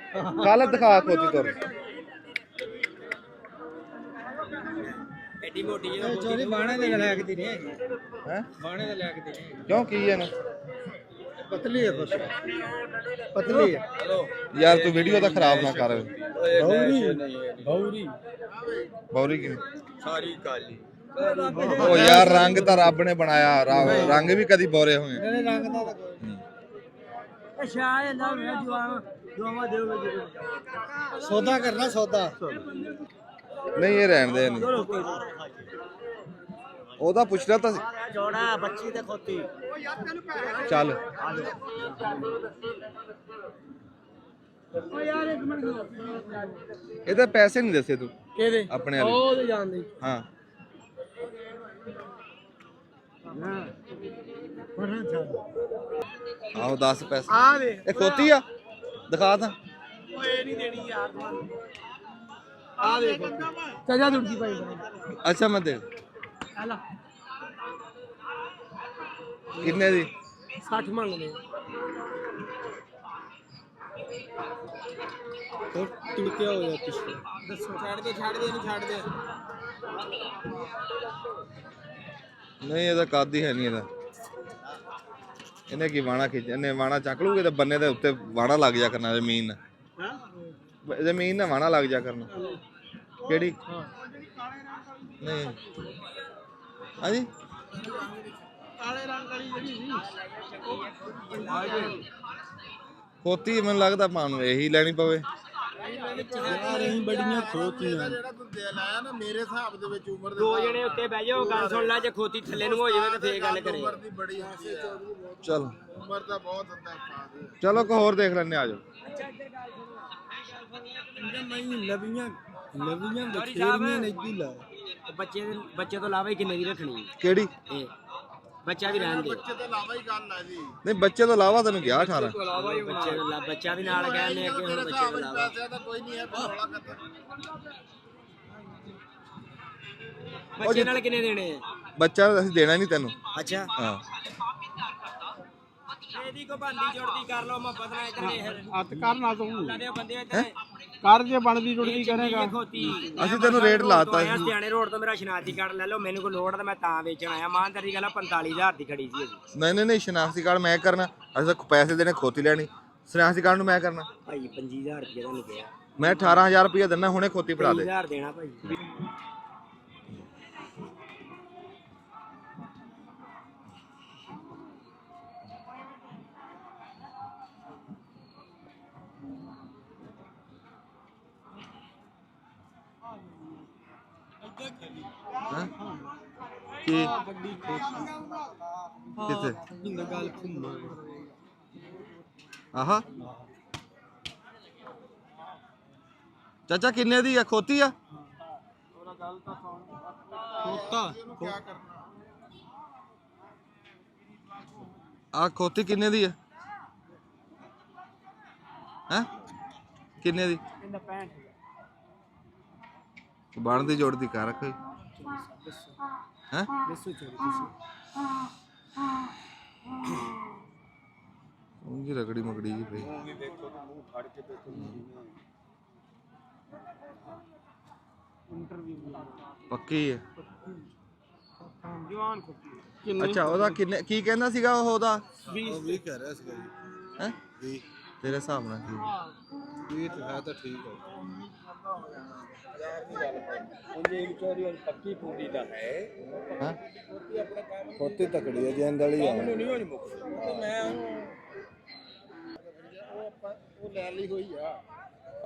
ਕੱਲ ਦਿਖਾ ਖੋਤੀ ਤੋਰ
ਐਡੀ ਮੋਟੀ ਜਿਹੀ
ਚੋਰੀ ਬਾਣੇ ਦੇ ਲੈ ਕੇ ਦੀ ਨੇ
ਹੈ
ਬਾਣੇ ਦੇ ਲੈ ਕੇ ਦੀ ਨੇ
ਕਿਉਂ ਕੀ ਇਹਨੂੰ
ਪਤਲੀ ਹੈ ਕੁਛ ਪਤਲੀ ਹੈ
ਯਾਰ ਤੂੰ ਵੀਡੀਓ ਤਾਂ ਖਰਾਬ ਨਾ ਕਰ
ਬੌਰੀ
ਬੌਰੀ ਕਿਵੇਂ ਸਾਰੀ ਕਾਲੀ ਉਹ ਯਾਰ ਰੰਗ ਤਾਂ ਰੱਬ ਨੇ ਬਣਾਇਆ ਰੰਗ ਵੀ ਕਦੀ ਬੋਰੇ ਹੋਏ
ਇਹਨੇ ਰੰਗ ਦਾ
ਅੱਛਾ ਇਹਦਾ ਮੈਂ ਜਵਾਨ ਦੁਆਵਾਂ ਦਿਓਗੇ ਜੀ।
ਸੌਦਾ ਕਰਨਾ ਸੌਦਾ
ਨਹੀਂ ਇਹ ਰਹਿਣ ਦੇ ਇਹਨੂੰ ਉਹਦਾ ਪੁੱਛਣਾ ਤਾਂ ਸੀ।
ਜੋੜਾ ਬੱਚੀ ਤੇ ਖੋਤੀ
ਚੱਲ ਇਹਦੇ ਪੈਸੇ ਨਹੀਂ ਦੱਸੇ ਤੂੰ
ਕਿਹਦੇ
ਆਪਣੇ ਵਾਲੇ
ਉਹ ਤੇ ਜਾਣਦੇ
ਹਾਂ ਆਹੋ 10 ਪੈਸੇ
ਆ ਦੇ
ਇਹ ਖੋਤੀ ਆ ਦਿਖਾ ਤਾਂ
ਓਏ ਨਹੀਂ ਦੇਣੀ ਯਾਰ ਆ ਦੇ ਚਾਚਾ ਦੁੜਕੀ ਭਾਈ
ਅੱਛਾ ਮੈਂ ਦੇ
ਹਲਾ
ਕਿੰਨੇ ਦੀ
60 ਮੰਗਦੇ तो टूटिया हो जाती है छाड़ दे ਇਹਨੂੰ ਛੱਡ ਦੇ
ਨਹੀਂ ਇਹਦਾ ਕੱਦ ਹੀ ਹੈ ਨਹੀਂ ਇਹਦਾ ਇਹਨੇ ਕੀ ਵਾਣਾ ਖਿੱਚ ਇਹਨੇ ਵਾਣਾ ਚੱਕ ਲੂਗੇ ਤੇ ਬੰਨੇ ਦੇ ਉੱਤੇ ਵਾਣਾ ਲੱਗ ਜਾ ਕਰਨਾ ਜ਼ਮੀਨ ਨਾਲ ਜ਼ਮੀਨ ਨਾਲ ਵਾਣਾ ਲੱਗ ਜਾ ਕਰਨਾ ਕਿਹੜੀ ਨਹੀਂ ਹਾਂਜੀ
ਕਾਲੇ ਰੰਗ ਵਾਲੀ ਜਿਹੜੀ ਸੀ
ਖੋਤੀ ਮੈਨੂੰ ਲੱਗਦਾ ਮਾਂ ਨੂੰ ਇਹੀ ਲੈਣੀ ਪਵੇ
ਯਾਰ ਅਸੀਂ ਬੜੀਆਂ ਖੋਤੀਆਂ ਜਿਹੜਾ ਤੂੰ ਦੇ ਲਾਇਆ ਨਾ ਮੇਰੇ ਹਿਸਾਬ ਦੇ ਵਿੱਚ ਉਮਰ ਦੇ
ਦੋ ਜਣੇ ਉੱਤੇ ਬਹਿ ਜਾਓ ਗੱਲ ਸੁਣ ਲੈ, ਜੇ ਖੋਤੀ ਥੱਲੇ ਨੂੰ ਹੋ ਜਾਵੇ ਤਾਂ ਫੇਰ ਗੱਲ ਕਰੇ।
ਉਮਰ ਦੀ ਬੜੀ
ਚਲ
ਉਮਰ ਦਾ ਬਹੁਤ ਹੁੰਦਾ ਪਾ ਦੇ
ਚਲੋ ਕੋ ਹੋਰ ਦੇਖ ਲੈਣੇ ਆ ਜਾਓ
ਨਹੀਂ ਲਵੀਆਂ ਬਖੇਰੀਆਂ ਨੇ ਇੱਦੀ ਲਾ
ਬੱਚੇ ਤੋਂ ਇਲਾਵਾ ਹੀ ਕਿੰਨੇ ਦੀ ਰੱਖਣੀ
ਕਿਹੜੀ
ਇਹ ਬੱਚਾ ਵੀ ਰਹਿਣ ਦੇ।
ਬੱਚੇ ਤੋਂ ਇਲਾਵਾ ਹੀ ਗੱਲ ਆ ਜੀ
ਨਹੀਂ ਬੱਚੇ ਤੋਂ ਇਲਾਵਾ ਤੈਨੂੰ ਗਿਆ 18
ਬੱਚਾ ਵੀ ਨਾਲ ਕਹਿੰਦੇ ਅੱਗੇ ਹੁਣ ਬੱਚੇ ਤੋਂ ਇਲਾਵਾ
ਪੈਸਿਆਂ ਦਾ ਕੋਈ ਨਹੀਂ ਹੈ ਬੋਲਾ ਕਰਦਾ
ਬੱਚੇ ਨਾਲ ਕਿੰਨੇ ਦੇਣੇ ਆ?
ਬੱਚਾ ਅਸੀਂ ਦੇਣਾ ਨਹੀਂ ਤੈਨੂੰ
ਅੱਛਾ
ਹਾਂ
ਇਹਦੀ ਕੋ ਬੰਦੀ ਜੁੜਦੀ ਕਰ ਲਓ ਮੁਹੱਬਤ ਨਾਲ ਇੱਧਰ ਵੇਖ
ਹੱਥ ਕਰ ਨਾ ਤੂੰ
ਲਾਦੇ ਬੰਦੇ ਇੱਧਰ
ਕਰ ਜੇ ਬਣਦੀ ਜੁੜਦੀ ਕਰੇਗਾ
ਖੋਤੀ
ਅਸੀਂ ਤੈਨੂੰ ਰੇਟ ਲਾਤਾ ਸੀ।
ਸਿਆਣੇ ਰੋਡ ਤੋਂ ਮੇਰਾ ਸ਼ਨਾਖਤੀ ਕਾਰਡ ਲੈ ਲਓ, ਮੈਨੂੰ ਕੋਈ ਲੋੜ ਤਾਂ ਮੈਂ ਤਾਂ ਵੇਚਣ ਆਇਆ। ਇਮਾਨਦਾਰੀ ਗੱਲ ਆ 45000 ਦੀ ਖੜੀ ਸੀ ਇਹਦੀ।
ਨਹੀਂ ਸ਼ਨਾਖਤੀ ਕਾਰਡ ਮੈਂ ਕਰਨਾ, ਅਸੀਂ ਤਾਂ ਪੈਸੇ ਦੇਣੇ ਖੋਤੀ ਲੈਣੀ, ਸ਼ਨਾਖਤੀ ਕਾਰਡ ਨੂੰ ਮੈਂ ਕਰਨਾ।
ਭਾਈ 25000 ਰੁਪਏ ਦਾ ਨਹੀਂ ਗਿਆ,
ਮੈਂ 18000 ਰੁਪਏ ਦਿੰਦਾ, ਹੁਣੇ ਖੋਤੀ ਫੜਾ ਦੇ।
25000 ਦੇਣਾ ਭਾਈ।
ਹੈਂ? ਕੀ ਕਿੱਥੇ ਆਹਾ ਚਾਚਾ ਕਿੰਨੇ ਦੀ ਆ ਖੋਤੀ ਆ? ਆ ਖੋਤੀ ਕਿੰਨੇ ਦੀ ਆ? ਹੈ ਕਿੰਨੇ ਦੀ? ਬਣਦੀ ਜੋੜਦੀ ਕਰ ਕੋਈ ਹੈ? ਉਹਦੀ ਰਗੜੀ ਮਗੜੀ ਜੀ ਪਈ। ਪੱਕੀ ਹੈ। ਅੱਛਾ ਉਹਦਾ ਕਿੰਨੇ ਕੀ ਕਹਿੰਦਾ ਸੀਗਾ ਉਹ ਉਹਦਾ?
20 ਕਹਿ ਰਿਹਾ ਸੀਗਾ ਜੀ।
ਹੈ
20
ਤੇਰੇ ਹਿਸਾਬ ਨਾਲ ਕੀ?
20 ਹੈ ਤਾਂ ਠੀਕ ਹੈ।
ਹਾਂ
ਖੋਤੀ ਤਕੜੀ ਹੈ ਜੈਨ ਵਾਲੀ ਆ।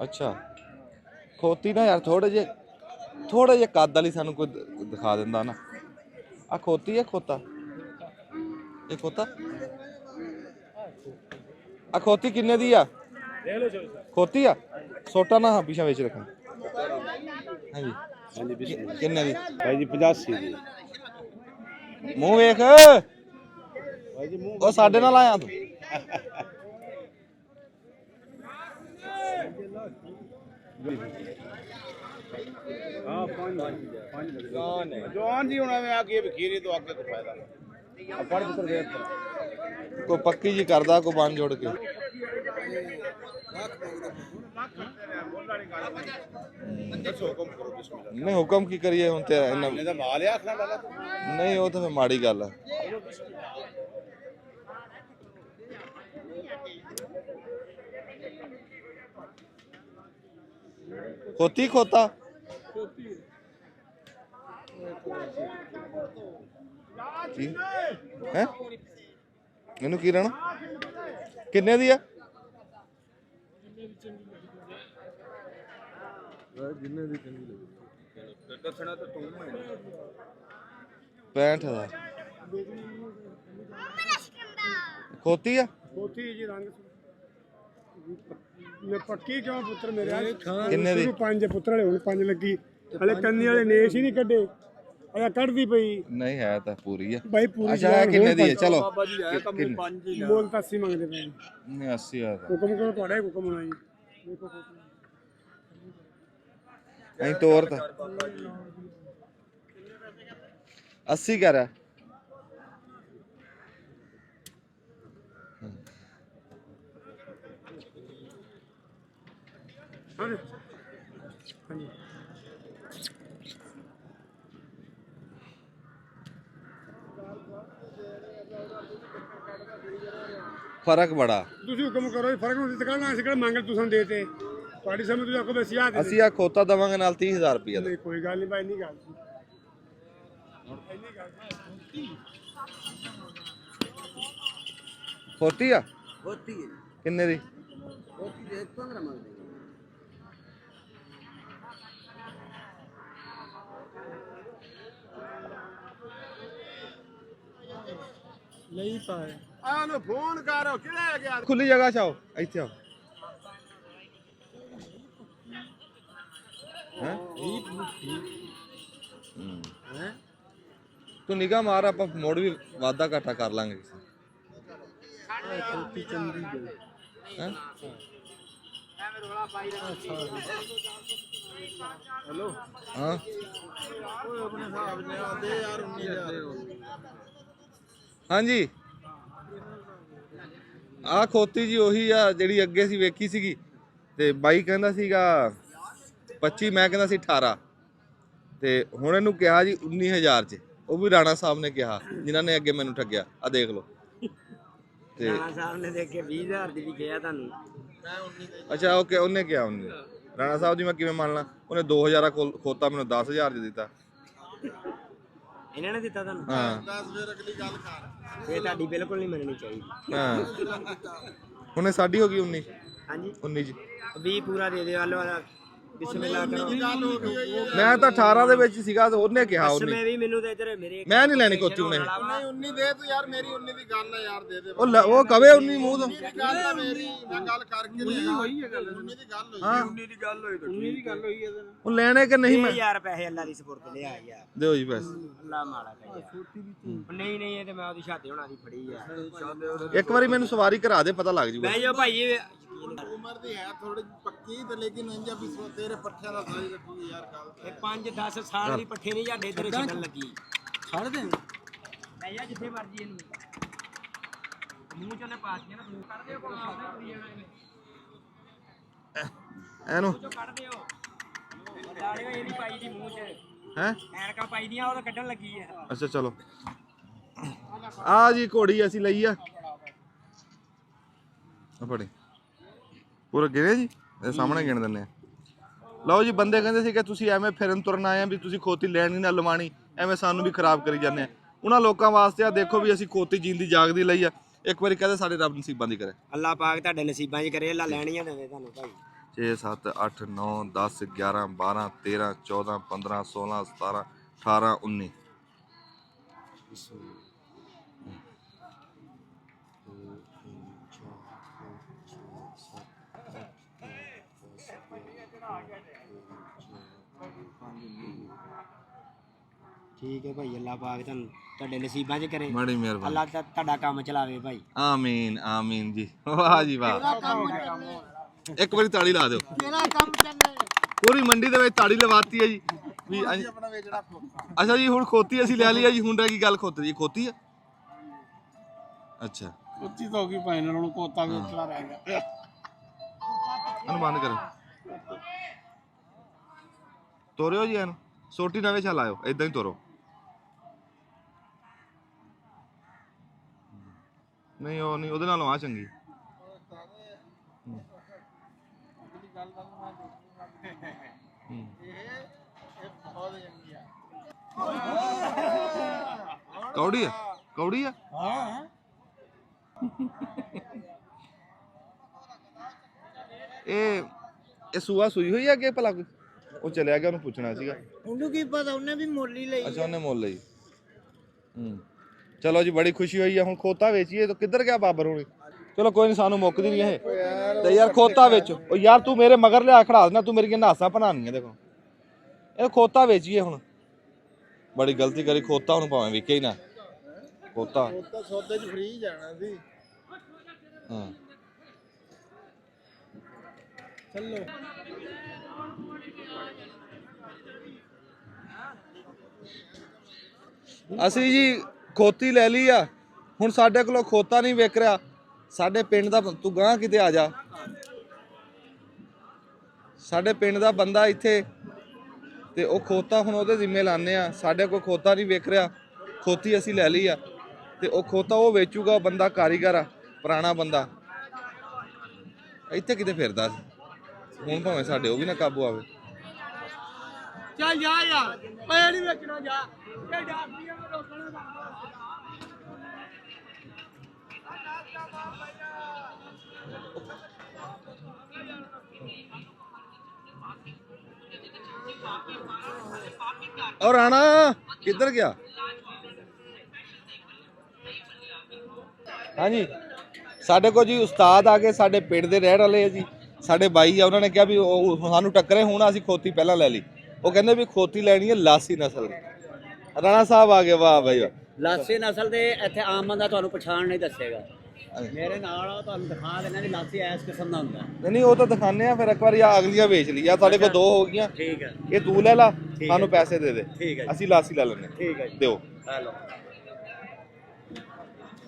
ਅੱਛਾ ਖੋਤੀ ਨਾ ਯਾਰ ਥੋੜੇ ਜੇ ਕੱਦ ਵਾਲੀ ਸਾਨੂੰ ਕੋਈ ਦਿਖਾ ਦਿੰਦਾ ਨਾ। ਆ ਖੋਤੀ ਹੈ ਖੋਤਾ? ਇਹ ਖੋਤਾ ਆ ਖੋਤੀ ਕਿੰਨੇ ਦੀ ਆ? ਖੋਤੀ ਆ ਛੋਟਾ ਨਾ ਪਿਛਾ ਵੇਚ ਰੱਖਾਂ। ਹਾਂਜੀ ਕਿੰਨੇ ਦੀ?
ਭਾਈ ਜੀ 85 ਦੀ।
ਮੂੰਹ ਵੇਖ ਉਹ ਸਾਡੇ ਨਾਲ ਆਇਆ ਤੂੰ।
ਜਵਾਨ ਜੀ ਹੁਣ ਐਵੇਂ ਆ ਕੇ ਵਖੀਰੇ ਤੋਂ ਅੱਗੇ ਤੋਂ ਫਾਇਦਾ ਫੜ ਪੁੱਤਰ ਦੇ
ਕੋਈ ਪੱਕੀ ਜੀ ਕਰਦਾ ਕੋਈ ਬਣ ਜੋੜ ਕੇ। ਨਹੀਂ ਹੁਕਮ ਕੀ ਕਰੀਏ ਹੁਣ ਤੇ
ਇਹਦਾ ਮਾਲ ਆ ਆਖਣਾ ਵਾਲਾ।
ਨਹੀਂ ਉਹ ਤਾਂ ਫਿਰ ਮਾੜੀ ਗੱਲ ਆ। ਖੋਤੀ ਖੋਤਾ ਹੈ ਮੈਨੂੰ ਕੀ ਰਹਿਣਾ? ਕਿੰਨੇ ਦੀ ਆ? ਜਿੰਨੇ ਦੀ ਚੰਗੀ ਲੱਗੀ ਦੱਸਣਾ ਤਾਂ ਤੂੰ 65000 ਖੋਤੀ ਆ?
ਕੋਠੀ ਜੀ ਰੰਗ ਮੈਂ ਪੱਕੀ ਕਿਉਂ ਪੁੱਤਰ ਮੇਰੇ
ਕਿੰਨੇ ਦੀ?
5 ਪੁੱਤਰ ਵਾਲੇ ਹੁਣ 5 ਲੱਗੀ ਹਲੇ ਕੰਨੀ ਵਾਲੇ ਨੇਸ਼ ਹੀ ਨਹੀਂ ਕੱਢੇ ਅਜਾ ਕੱਢਦੀ ਪਈ।
ਨਹੀਂ ਹੈ ਤਾਂ ਪੂਰੀ ਆ
ਬਾਈ ਪੂਰੀ।
ਅੱਛਾ ਹੈ ਕਿੰਨੇ ਦੀ ਹੈ? ਚਲੋ
ਮੋਲ ਤਾਂ 80 ਮੰਗਦੇ ਪਏ।
ਨਹੀਂ 80000
ਹੁਕਮ ਕਰੋ ਤੁਹਾਡਾ ਹੀ ਹੁਕਮ ਹੋਣਾ ਜੀ। ਦੇਖੋ
ਅਸੀਂ ਤੋਰ ਤਾਂ 80 ਕਰ ਆ। ਫਰਕ ਬੜਾ।
ਤੁਸੀਂ ਹੁਕਮ ਕਰੋ ਫਰਕ ਨੂੰ ਦਿੱਤਾ ਕਰਨਾ ਅਸੀਂ ਕਿਹੜਾ ਮੰਗ ਤੁਸੀਂ ਦੇਤੇ ਤੁਹਾਡੀ ਸਮਝ ਤੁਸੀਂ ਆਖੋ ਬਸ ਯਾਦ
ਅਸੀਂ ਆ ਖੋਤਾ ਦਵਾਂਗੇ ਨਾਲ 30000 ਰੁਪਏ ਦਾ।
ਨਹੀਂ ਕੋਈ ਗੱਲ ਨਹੀਂ ਬਾਈ ਨਹੀਂ ਗੱਲ
ਖੋਤੀ ਆ?
ਖੋਤੀ ਹੈ
ਕਿੰਨੇ ਦੀ?
ਖੋਤੀ ਦੇ 15 ਮੰਗਦੇ
ਨਹੀਂ ਪਾਏ ਆ ਨੂੰ ਫੋਨ ਕਰੋ ਕਿਹੜਾ ਗਿਆ
ਖੁੱਲੀ ਜਗ੍ਹਾ 'ਚ ਆਓ ਇੱਥੇ ਆਓ। ਹੈ ਤੂੰ ਨਿਗਾਹ ਮਾਰ ਆਪਾਂ ਮੋੜ ਵੀ ਵਾਧਾ ਘਾਟਾ ਕਰ ਲਾਂਗੇ। ਹੈਂ?
ਹੈਲੋ
ਹਾਂ
ਓਏ ਆਪਣੇ ਹਿਸਾਬ ਨਾਲ ਦੇ ਯਾਰ 19000
ਹਾਂਜੀ ਆ ਖੋਤੀ ਜੀ ਉਹੀ ਆ ਜਿਹੜੀ ਅੱਗੇ ਸੀ ਵੇਖੀ ਸੀਗੀ ਤੇ ਬਾਈ ਕਹਿੰਦਾ ਸੀਗਾ 25, ਮੈਂ ਕਹਿੰਦਾ ਸੀ 18 ਤੇ ਹੁਣ ਇਹਨੂੰ ਕਿਹਾ ਜੀ 19000 ਚ, ਉਹ ਵੀ ਰਾਣਾ ਸਾਹਿਬ ਨੇ ਕਿਹਾ ਜਿਨ੍ਹਾਂ ਨੇ ਅੱਗੇ ਮੈਨੂੰ ਠੱਗਿਆ। ਆ ਦੇਖ ਲਓ ਤੇ
ਰਾਣਾ ਸਾਹਿਬ ਨੇ ਦੇਖੇ 20000 ਦੀ ਵੀ ਕਿਹਾ ਤੁਹਾਨੂੰ।
ਅੱਛਾ ਓਕੇ, ਉਹਨੇ ਕਿਹਾ ਉਹਨੇ ਰਾਣਾ ਸਾਹਿਬ ਦੀ ਮੈਂ ਕਿਵੇਂ ਮੰਨ ਲਾਂ? ਉਹਨੇ 2000 ਖੋਤਾ ਮੈਨੂੰ 10000 ਚ ਦਿੱਤਾ।
ਇਹਨਾਂ ਨੇ ਦਿੱਤਾ ਤੁਹਾਨੂੰ?
ਹਾਂ
ਇਹ ਤੁਹਾਡੀ ਬਿਲਕੁਲ ਨਹੀਂ ਮੰਨਣੀ ਚਾਹੀਦੀ।
ਹਾਂ ਉਹਨੇ ਸਾਡੀ ਹੋ ਗਈ 19।
ਹਾਂਜੀ
19 ਜੀ
20 ਪੂਰਾ ਦੇ ਦਿਓ। ਵਾਲਾ ਬਿਸਮਿਲ੍ਲਾ ਕਰੋ।
ਮੈਂ ਤਾਂ 18 ਦੇ ਵਿੱਚ ਸੀਗਾ ਤੇ ਉਹਨੇ ਕਿਹਾ
ਬਸ
19।
ਮੈਂ ਵੀ ਮੈਨੂੰ ਤੇ ਇੱਧਰ ਮੇਰੇ
ਮੈਂ ਨਹੀਂ ਲੈਣੀ ਕੋਤੀ ਉਹਨੇ।
19 ਦੇ ਤੂੰ ਯਾਰ, ਮੇਰੀ 19 ਦੀ ਗੱਲ ਹੈ ਯਾਰ, ਦੇ ਦੇ।
ਉਹ ਕਵੇ 19 ਮੂੰਹ ਤੋਂ।
ਗੱਲ ਹੈ ਮੇਰੀ, ਮੈਂ ਗੱਲ ਕਰਕੇ ਹੋਈ ਹੈ ਗੱਲ। 19 ਦੀ ਗੱਲ ਹੋਈ,
ਹਾਂ
19 ਦੀ ਗੱਲ ਹੋਈ, 19 ਦੀ ਗੱਲ ਹੋਈ ਇਹਦੇ ਨਾਲ।
ਉਹ ਲੈਣੇ ਕਿ ਨਹੀਂ? ਮੈਂ
ਯਾਰ ਪੈਸੇ ਅੱਲਾ ਦੀ ਸਪੁਰਦ ਲਿਆ ਯਾਰ।
ਦਿਓ ਜੀ ਪੈਸੇ।
ਅੱਲਾ ਮਾਲਾ ਕਰਿਆ। ਨਹੀਂ ਇਹ ਤੇ ਮੈਂ ਉਹਦੀ ਛਾਤੇ ਹੋਣਾ ਦੀ ਫੜੀ ਆ।
ਇੱਕ ਵਾਰੀ ਮੈਨੂੰ ਸਵਾਰੀ ਕਰਾ ਦੇ, ਪਤਾ ਲੱਗ ਜੂਗਾ।
ਮੈਂ ਜੋ ਭਾਈ
ਉਮਰ ਦੀ ਹੈ ਥੋੜੀ ਪੱਕੀ ਤੇ ਲੇਕਿਨ ਇੰਜਾ ਵੀ ਤੇਰੇ ਪੱਠਿਆਂ ਦਾ ਸਾਈ ਰੱਖੂਗੀ ਯਾਰ ਗੱਲ।
ਇਹ 5-10 ਸਾਲ ਦੀ ਪੱਠੇ ਨਹੀਂ ਜਾਂਦੇ ਇੱਧਰ ਛੱਡਣ ਲੱਗੀ।
ਛੱਡ ਦੇ
ਲੈ ਜਾ ਜਿੱਥੇ ਮਰਜੀ ਇਹਨੂੰ। ਮੂੰਹ ਚੋਂ ਨੇ ਪਾਸੀਆਂ ਨਾ ਮੂੰਹ ਕੱਢ ਦਿਓ, ਕੋਲ ਆਪਨੇ
ਇਹਨੂੰ
ਚੋਂ ਕੱਢ ਦਿਓ। ਦਾੜੀਆਂ ਇਹ ਨਹੀਂ ਪਾਈ ਦੀ ਮੂੰਹ 'ਚ।
ਹੈ
ਐਨਕਾਂ ਪਾਈ ਦੀਆਂ, ਉਹ ਤਾਂ ਕੱਢਣ ਲੱਗੀ ਆ।
ਅੱਛਾ ਚਲੋ ਆ ਜੀ ਘੋੜੀ ਅਸੀਂ ਲਈ ਆ ਫੜੀ ਪੂਰਾ ਗਿਣੇ ਜੀ, ਇਹ ਸਾਹਮਣੇ ਗਿਣ ਦਿੰਨੇ ਆ। ਲਓ ਜੀ, ਬੰਦੇ ਕਹਿੰਦੇ ਸੀ ਕਿ ਤੁਸੀਂ ਐਵੇਂ ਫਿਰਨ ਤੁਰਨ ਆਏ ਆ ਵੀ ਤੁਸੀਂ ਖੋਤੀ ਲੈਣੀ ਨਾ ਲਵਾਣੀ, ਐਵੇਂ ਸਾਨੂੰ ਵੀ ਖਰਾਬ ਕਰੀ ਜਾਂਦੇ ਆ। ਉਹਨਾਂ ਲੋਕਾਂ ਵਾਸਤੇ ਆ ਦੇਖੋ ਵੀ ਅਸੀਂ ਖੋਤੀ ਜੀਂਦੀ ਜਾਗਦੀ ਲਈ ਆ। ਇੱਕ ਵਾਰੀ ਕਹਦੇ ਸਾਡੇ ਰੱਬ ਨਸੀਬਾਂ ਦੀ ਕਰੇ।
ਅੱਲਾ ਪਾਕ ਤੁਹਾਡੇ ਨਸੀਬਾਂ 'ਚ ਕਰੇ। ਅੱਲਾ ਲੈਣੀਆਂ ਦੇਵੇ ਤੁਹਾਨੂੰ ਭਾਈ।
6 7 8 9 10 11 12 13 14 15 16 17 18 19
ਠੀਕ ਹੈ ਭਾਈ। ਅੱਲਾ ਪਾਕ ਤੁਹਾਨੂੰ ਤੁਹਾਡੇ ਨਸੀਬਾਂ 'ਚ ਕਰੇ।
ਬੜੀ ਮਿਹਰਬਾਨੀ।
ਅੱਲਾ ਤੁਹਾਡਾ ਕੰਮ ਚਲਾਵੇ ਭਾਈ।
ਆਮੀਨ ਆਮੀਨ ਜੀ। ਵਾਹ ਜੀ ਵਾਹ। ਇੱਕ ਵਾਰੀ ਤਾੜੀ ਲਾ ਦਿਓ।
ਤੇਰਾ ਕੰਮ ਚੱਲੇ।
ਪੂਰੀ ਮੰਡੀ ਦੇ ਵਿੱਚ ਤਾੜੀ ਲਵਾਤੀ ਹੈ ਜੀ ਵੀ
ਆਪਣਾ ਵੇਚਣਾ ਖੋਤਾ।
ਅੱਛਾ ਜੀ, ਹੁਣ ਖੋਤੀ ਅਸੀਂ ਲੈ ਲਈ ਆ ਜੀ। ਹੁਣ ਰਹਿ ਗਈ ਗੱਲ ਖੋਤੇ ਦੀ। ਖੋਤੀ ਆ ਅੱਛਾ,
ਉੱਚੀ ਤਾਂ ਹੋ ਗਈ ਭਾਈ ਨਾਲ, ਹੁਣ ਕੋਤਾ ਵੇਚਣਾ ਰਹਿ ਗਿਆ।
ਇਹਨੂੰ ਬੰਦ ਕਰੋ, ਤੋਰਿਓ ਜੀ ਇਹਨੂੰ। ਸੋਟੀ ਨਵੇਂ ਛਾ ਲਾਇਓ, ਇਦਾਂ ਹੀ ਤੋਰੋ। ਨਹੀਂ ਉਹ ਨਹੀਂ, ਉਹਦੇ ਨਾਲੋਂ ਆ ਚੰਗੀ। ਕੌੜੀ ਆ, ਕੌੜੀ ਆ।
ਹਾਂ
ਇਹ ਸੂਆ ਸੂਈ ਹੋਈ ਆ ਅੱਗੇ ਭਲਾ ਕੋਈ? ਉਹ ਚਲਿਆ ਗਿਆ, ਉਹਨੂੰ ਪੁੱਛਣਾ ਸੀਗਾ।
ਉਹਨੂੰ ਕੀ ਪਤਾ, ਉਹਨੇ ਵੀ ਮੁੱਲ ਹੀ ਲਈ।
ਅੱਛਾ, ਉਹਨੇ ਮੁੱਲ ਲਈ। ਚਲੋ ਜੀ, ਬੜੀ ਖੁਸ਼ੀ ਹੋਈ ਆ। ਹੁਣ ਖੋਤਾ ਵੇਚੀਏ ਤਾਂ ਕਿੱਧਰ ਗਿਆ ਬਾਬਰ ਹੁਣੀ? ਚਲੋ ਕੋਈ ਨਹੀਂ, ਸਾਨੂੰ ਮੁੱਕਦੀ ਨਹੀਂ ਇਹ ਤੇ ਯਾਰ। ਖੋਤਾ ਵੇਚੋ। ਉਹ ਯਾਰ ਤੂੰ ਮੇਰੇ ਮਗਰ ਲਿਆ ਖੜਾ ਦੇਣਾ, ਤੂੰ ਮੇਰੀਆਂ ਨਾਸਾਂ ਬਣਾਉਣੀਆਂ। ਦੇਖੋ ਇਹ ਖੋਤਾ ਵੇਚੀਏ ਹੁਣ। ਬੜੀ ਗਲਤੀ ਕਰੀ। ਖੋਤਾ ਹੁਣ ਭਾਵੇਂ ਵਿਕੇ ਹੀ ਨਾ। ਖੋਤਾ
ਸੌਦੇ 'ਚ ਫ੍ਰੀ ਜਾਣਾ ਸੀ।
ਹਾਂ
ਚੱਲੋ
ਅਸੀਂ ਜੀ ਖੋਤੀ ਲੈ ਲਈ ਆ। ਹੁਣ ਸਾਡੇ ਕੋਲੋਂ ਖੋਤਾ ਨਹੀਂ ਵਿਕ ਰਿਹਾ। ਸਾਡੇ ਪਿੰਡ ਦਾ ਤੂੰ ਗਾਂ ਕਿਤੇ ਆ ਜਾ। ਸਾਡੇ ਪਿੰਡ ਦਾ ਬੰਦਾ ਇੱਥੇ ਤੇ ਉਹ ਖੋਤਾ ਹੁਣ ਉਹਦੇ ਜ਼ਿੰਮੇ ਲਾਣੇ ਆ। ਸਾਡੇ ਕੋਲ ਖੋਤਾ ਨਹੀਂ ਵਿਕ ਰਿਹਾ। ਖੋਤੀ ਅਸੀਂ ਲੈ ਲਈ ਆ ਤੇ ਉਹ ਖੋਤਾ ਉਹ ਵੇਚੂਗਾ। ਉਹ ਬੰਦਾ ਕਾਰੀਗਰ ਆ, ਪੁਰਾਣਾ ਬੰਦਾ, ਇੱਥੇ ਕਿਤੇ ਫਿਰਦਾ ਸੀ। ਹੁਣ ਭਾਵੇਂ ਸਾਡੇ ਉਹ ਵੀ ਨਾ ਕਾਬੂ ਆਵੇ।
ਚੱਲ ਜਾ ਯਾਰ, ਮੈਂ ਨਹੀਂ ਵੇਚਣਾ। ਜਾ ਇਹ ਡਾਕੀਆਂ ਨੂੰ ਰੋਕਣਾ ਦਾ।
ਔਰ ਰਾਣਾ ਕਿੱਧਰ ਗਿਆ? ਹਾਂਜੀ, ਸਾਡੇ ਕੋਲ ਜੀ ਉਸਤਾਦ ਆ ਗਏ। ਸਾਡੇ ਪਿੰਡ ਦੇ ਰਹਿਣ ਵਾਲੇ ਆ ਜੀ। ਸਾਡੇ ਬਾਈ ਆ, ਉਹਨਾਂ ਨੇ ਕਿਹਾ ਵੀ ਉਹ ਸਾਨੂੰ ਟੱਕਰੇ। ਹੁਣ ਅਸੀਂ ਖੋਤੀ ਪਹਿਲਾਂ ਲੈ ਲਈ। ਉਹ ਕਹਿੰਦੇ ਵੀ ਖੋਤੀ ਲੈਣੀ ਹੈ ਲਾਸੀ ਨਸਲ ਦੀ। ਰਾਣਾ ਸਾਹਿਬ ਆ ਗਏ। ਵਾਹ ਬਾਈ ਵਾਹ।
ਲਾਸੀ ਨਸਲ ਦੇ ਇੱਥੇ ਆਮ ਬੰਦਾ ਤੁਹਾਨੂੰ ਪਛਾਣ ਨਹੀਂ ਦੱਸੇਗਾ। ਮੇਰੇ ਨਾਲ ਤੁਹਾਨੂੰ ਦਿਖਾ ਦੇਣਾ ਵੀ ਲਾਸੀ ਇਸ ਕਿਸਮ ਦਾ ਹੁੰਦਾ।
ਨਹੀਂ ਉਹ ਤਾਂ ਦਿਖਾਣੇ ਆ। ਫਿਰ ਇੱਕ ਵਾਰੀ ਆ ਅਗਲੀਆਂ ਵੇਚ ਲਈ ਆ। ਸਾਡੇ ਕੋਲ 2 ਹੋ ਗਈਆਂ।
ਠੀਕ ਹੈ,
ਇਹ ਤੂੰ ਲੈ ਲਾ, ਸਾਨੂੰ ਪੈਸੇ ਦੇ ਦੇ।
ਠੀਕ ਹੈ,
ਅਸੀਂ ਲਾਸੀ ਲੈ ਲੈਣੇ।
ਠੀਕ ਹੈ ਜੀ।
ਦਿਓ।
ਹੈਲੋ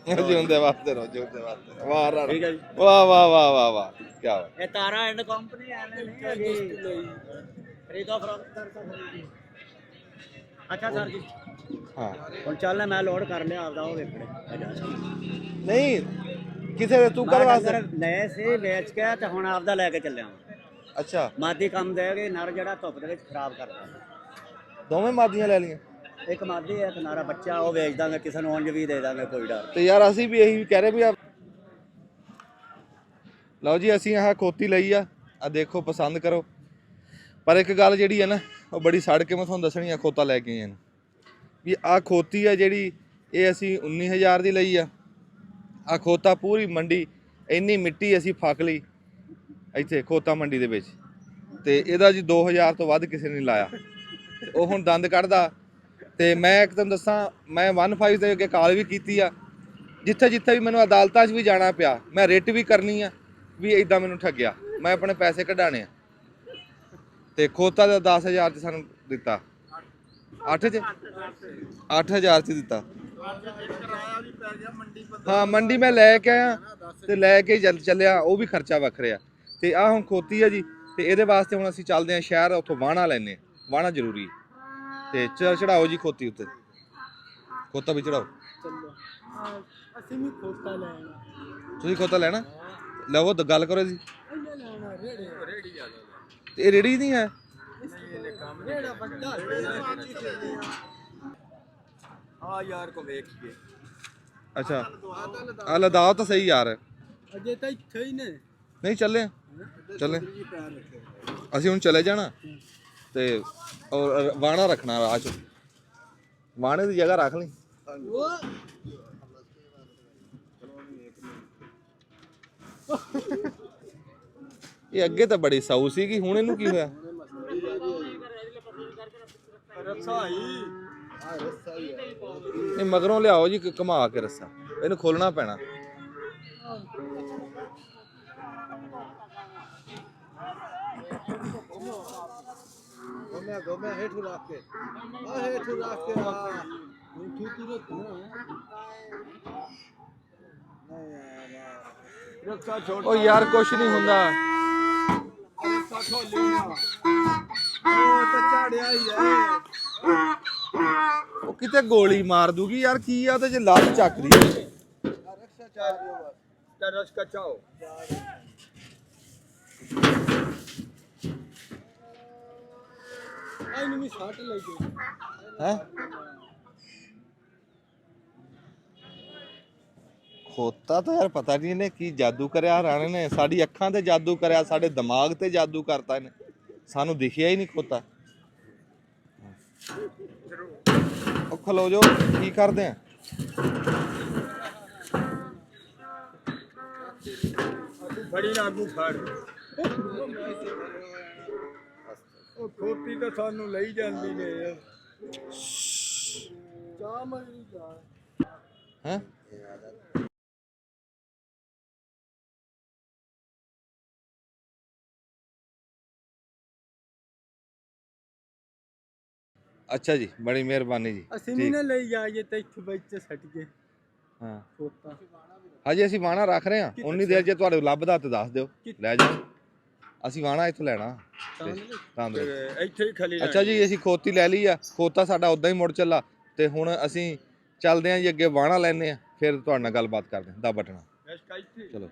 ਜਿਉਂਦੇ ਵਾਸਤੇ ਰਹੋ, ਜਿਉਂਦੇ ਵਾਸਤੇ ਰਹੋ। ਵਾਹ ਰਾਣਾ, ਵਾਹ ਵਾਹ ਵਾਹ ਵਾਹ ਵਾਹ, ਕੀ ਬਾਤ।
ਇਹ ਤਾਰਾ ਐਂਡ ਕੰਪਨੀ ਐਵੇਂ ਨਹੀਂ ਹੈਗੀ ਖਰੀਦੋ ਫਰੋਖਤ ਅੱਛਾ ਸਰ ਜੀ
ਹਾਂ
ਹੁਣ ਚੱਲ ਮੈਂ ਲੋਡ ਕਰ ਲਿਆ ਆਪਦਾ ਉਹ ਵੇਖੜੇ
ਨਹੀਂ ਕਿਸੇ ਦੇ ਤੂੰ ਕਰ ਵਾਸਤੇ
ਲਏ ਸੀ ਵੇਚ ਕੇ ਤੇ ਹੁਣ ਆਪਦਾ ਲੈ ਕੇ ਚੱਲਿਆ
ਅੱਛਾ
ਮਾਦੀ ਕੰਮ ਦੇਗੇ ਨਰ ਜਿਹੜਾ ਧੁੱਪ ਦੇ ਵਿੱਚ ਖਰਾਬ ਕਰਦਾ
ਦੋਵੇਂ ਮਾਦੀਆਂ ਲੈ ਲਈਆਂ
ਇੱਕ ਮਾਦੀ ਹੈ ਤੇ ਨਾਰਾ ਬੱਚਾ ਉਹ ਵੇਚ ਦਾਂਗੇ ਕਿਸੇ ਨੂੰ ਉਂਝ ਵੀ ਦੇ ਦਾਂਗੇ ਕੋਈ ਡਰ
ਤੇ ਯਾਰ ਅਸੀਂ ਵੀ ਇਹੀ ਕਹਿ ਰਹੇ ਵੀ ਆ ਲਓ ਜੀ ਅਸੀਂ ਆਹ ਖੋਤੀ ਲਈ ਆ ਦੇਖੋ ਪਸੰਦ ਕਰੋ ਪਰ ਇੱਕ ਗੱਲ ਜਿਹੜੀ ਹੈ ਨਾ ਉਹ ਬੜੀ ਸੜ ਕੇ ਮੈਂ ਤੁਹਾਨੂੰ ਦੱਸਣੀ ਆ ਖੋਤਾ ਲੈ ਕੇ ਆਏ ਨੇ ਵੀ ਆਹ ਖੋਤੀ ਆ ਜਿਹੜੀ ਇਹ ਅਸੀਂ 19,000 ਦੀ ਲਈ ਆ ਆਹ ਖੋਤਾ ਪੂਰੀ ਮੰਡੀ ਇੰਨੀ ਮਿੱਟੀ ਅਸੀਂ ਫੱਕ ਲਈ ਇੱਥੇ ਖੋਤਾ ਮੰਡੀ ਦੇ ਵਿੱਚ ਤੇ ਇਹਦਾ ਜੀ 2,000 ਤੋਂ ਵੱਧ ਕਿਸੇ ਨੇ ਨਹੀਂ ਲਾਇਆ ਉਹ ਹੁਣ ਦੰਦ ਕੱਢਦਾ ਤੇ ਮੈਂ ਇੱਕ ਤੁਹਾਨੂੰ ਦੱਸਾਂ ਮੈਂ 15 ਦੇ ਅੱਗੇ ਕਾਲ ਵੀ ਕੀਤੀ ਆ ਜਿੱਥੇ ਜਿੱਥੇ ਵੀ ਮੈਨੂੰ ਅਦਾਲਤਾਂ 'ਚ ਵੀ ਜਾਣਾ ਪਿਆ ਮੈਂ ਰਿਟ ਵੀ ਕਰਨੀ ਆ ਵੀ ਇਦਾਂ ਮੈਨੂੰ ਠੱਗਿਆ ਮੈਂ ਆਪਣੇ ਪੈਸੇ ਕਢਾਣੇ ਆ ਤੇ ਖੋਤਾ ਦਾ 10,000 'ਚ ਸਾਨੂੰ ਦਿੱਤਾ 8,000 'ਚ ਦਿੱਤਾ ਹਾਂ ਮੰਡੀ ਮੈਂ ਲੈ ਕੇ ਆਇਆ ਤੇ ਲੈ ਕੇ ਚੱਲਿਆ ਉਹ ਵੀ ਖਰਚਾ ਵੱਖਰਿਆ ਤੇ ਆਹ ਹੁਣ ਖੋਤੀ ਆ ਜੀ ਤੇ ਇਹਦੇ ਵਾਸਤੇ ਹੁਣ ਅਸੀਂ ਚੱਲਦੇ ਹਾਂ ਸ਼ਹਿਰ ਉੱਥੋਂ ਵਾਹਣਾ ਲੈਣੇ ਵਾਹਣਾ ਜ਼ਰੂਰੀ ਤੇ ਚੜਾਓ ਜੀ ਖੋਤੀ ਉੱਤੇ ਖੋਤਾ ਵੀ ਚੜਾਓ
ਅਸੀਂ ਵੀ ਖੋਤਾ ਲੈਣਾ
ਤੁਸੀਂ ਖੋਤਾ ਲੈਣਾ ਲਵੋ ਤਾਂ ਗੱਲ ਕਰੋ ਜੀ ਇਹ ਰੇੜੀ ਨਹੀਂ ਹੈ
ਆ ਯਾਰ ਕੋ ਵੇਖ ਕੇ
ਅੱਛਾ ਆ ਲਦਾਓ ਤਾਂ ਸਹੀ ਯਾਰ
ਅਜੇ ਤਾਂ ਇੱਥੇ ਹੀ ਨੇ
ਨਹੀਂ ਚੱਲੇ ਅਸੀਂ ਹੁਣ ਚਲੇ ਜਾਣਾ ਤੇ ਔਰ ਵਾਣਾ ਰੱਖਣਾ ਰਾਹ 'ਚ ਵਾਣੇ ਦੀ ਜਗ੍ਹਾ ਰੱਖ ਲਈ ਇਹ ਅੱਗੇ ਤਾਂ ਬੜੀ ਸਾਊ ਸੀਗੀ ਹੁਣ ਇਹਨੂੰ ਕੀ ਹੋਇਆ ਇਹ ਮਗਰੋਂ ਲਿਆਓ ਜੀ ਘੁਮਾ ਕੇ ਰੱਸਾ ਇਹਨੂੰ ਖੋਲਣਾ ਪੈਣਾ
ਗੋਮਿਆ ਹੇਠੂ ਰੱਖ ਕੇ ਹੇਠੂ ਰੱਖ ਕੇ ਹੁਣ ਠੀਕ ਹੀ ਰੱਖਣਾ
ਉਹ ਯਾਰ ਕੁਛ ਨਹੀਂ ਹੁੰਦਾ ਉਹ ਕਿਤੇ ਗੋਲੀ ਮਾਰ ਦੂਗੀ ਯਾਰ ਕੀ ਆ ਉਹਦੇ ਚ ਲੱਤ ਚੱਕਦੀ
ਇਹਨੂੰ ਵੀ ਸੱਟ ਲੱਗੀ
ਹੈ ਖੋਤਾ ਤਾਂ ਯਾਰ ਪਤਾ ਨਹੀਂ ਇਹਨੇ ਕੀ ਜਾਦੂ ਕਰਿਆ ਰਾਣੇ ਨੇ ਸਾਡੀ ਅੱਖਾਂ ਤੇ ਜਾਦੂ ਕਰਿਆ ਸਾਡੇ ਦਿਮਾਗ ਤੇ ਜਾਦੂ ਕਰਤਾ ਇਹਨੇ ਸਾਨੂੰ ਦਿਖਿਆ ਹੀ ਨਹੀਂ ਖੋਤਾ ਉਹ ਖਲੋ ਜੋ ਕੀ ਕਰਦੇ ਆ
ਬੜੀ ਲਾਗੂ ਫੜ ਉਹ ਖੋਤੀ ਤਾਂ ਸਾਨੂੰ ਲਈ ਜਾਂਦੀ ਨੇ ਯਾਰ
ਜਾ ਮਰੀ ਜਾ
ਹੈ ਅੱਛਾ ਜੀ ਬੜੀ ਮਿਹਰਬਾਨੀ ਜੀ
ਅਸੀਂ ਵੀ ਨਾ ਲਈ ਜਾਈਏ ਤੇ ਇੱਥੇ ਵਿੱਚ ਸੱਟ ਕੇ
ਹਾਂ
ਖੋਤਾ
ਹਾਂਜੀ ਅਸੀਂ ਵਾਣਾ ਰੱਖ ਰਹੇ ਹਾਂ ਉਨੀ ਦੇਰ ਜੇ ਤੁਹਾਡੇ ਲੱਭਦਾ ਤੇ ਦੱਸ ਦਿਓ ਲੈ ਜਾਓ ਅਸੀਂ ਵਾਣਾ ਇੱਥੋਂ ਲੈਣਾ ਤਾਂਦਰੇ
ਇੱਥੇ ਹੀ ਖਲੀ
ਅੱਛਾ ਜੀ ਅਸੀਂ ਖੋਤੀ ਲੈ ਲਈ ਆ ਖੋਤਾ ਸਾਡਾ ਉਦਾਂ ਹੀ ਮੁੜ ਚੱਲਾ ਤੇ ਹੁਣ ਅਸੀਂ ਚੱਲਦੇ ਆਂ ਜੀ ਅੱਗੇ ਵਾਣਾ ਲੈਣੇ ਆ ਫਿਰ ਤੁਹਾਡੇ ਨਾਲ ਗੱਲਬਾਤ ਕਰਦੇ ਹਾਂ ਦਾ ਬਟਣਾ ਚਲੋ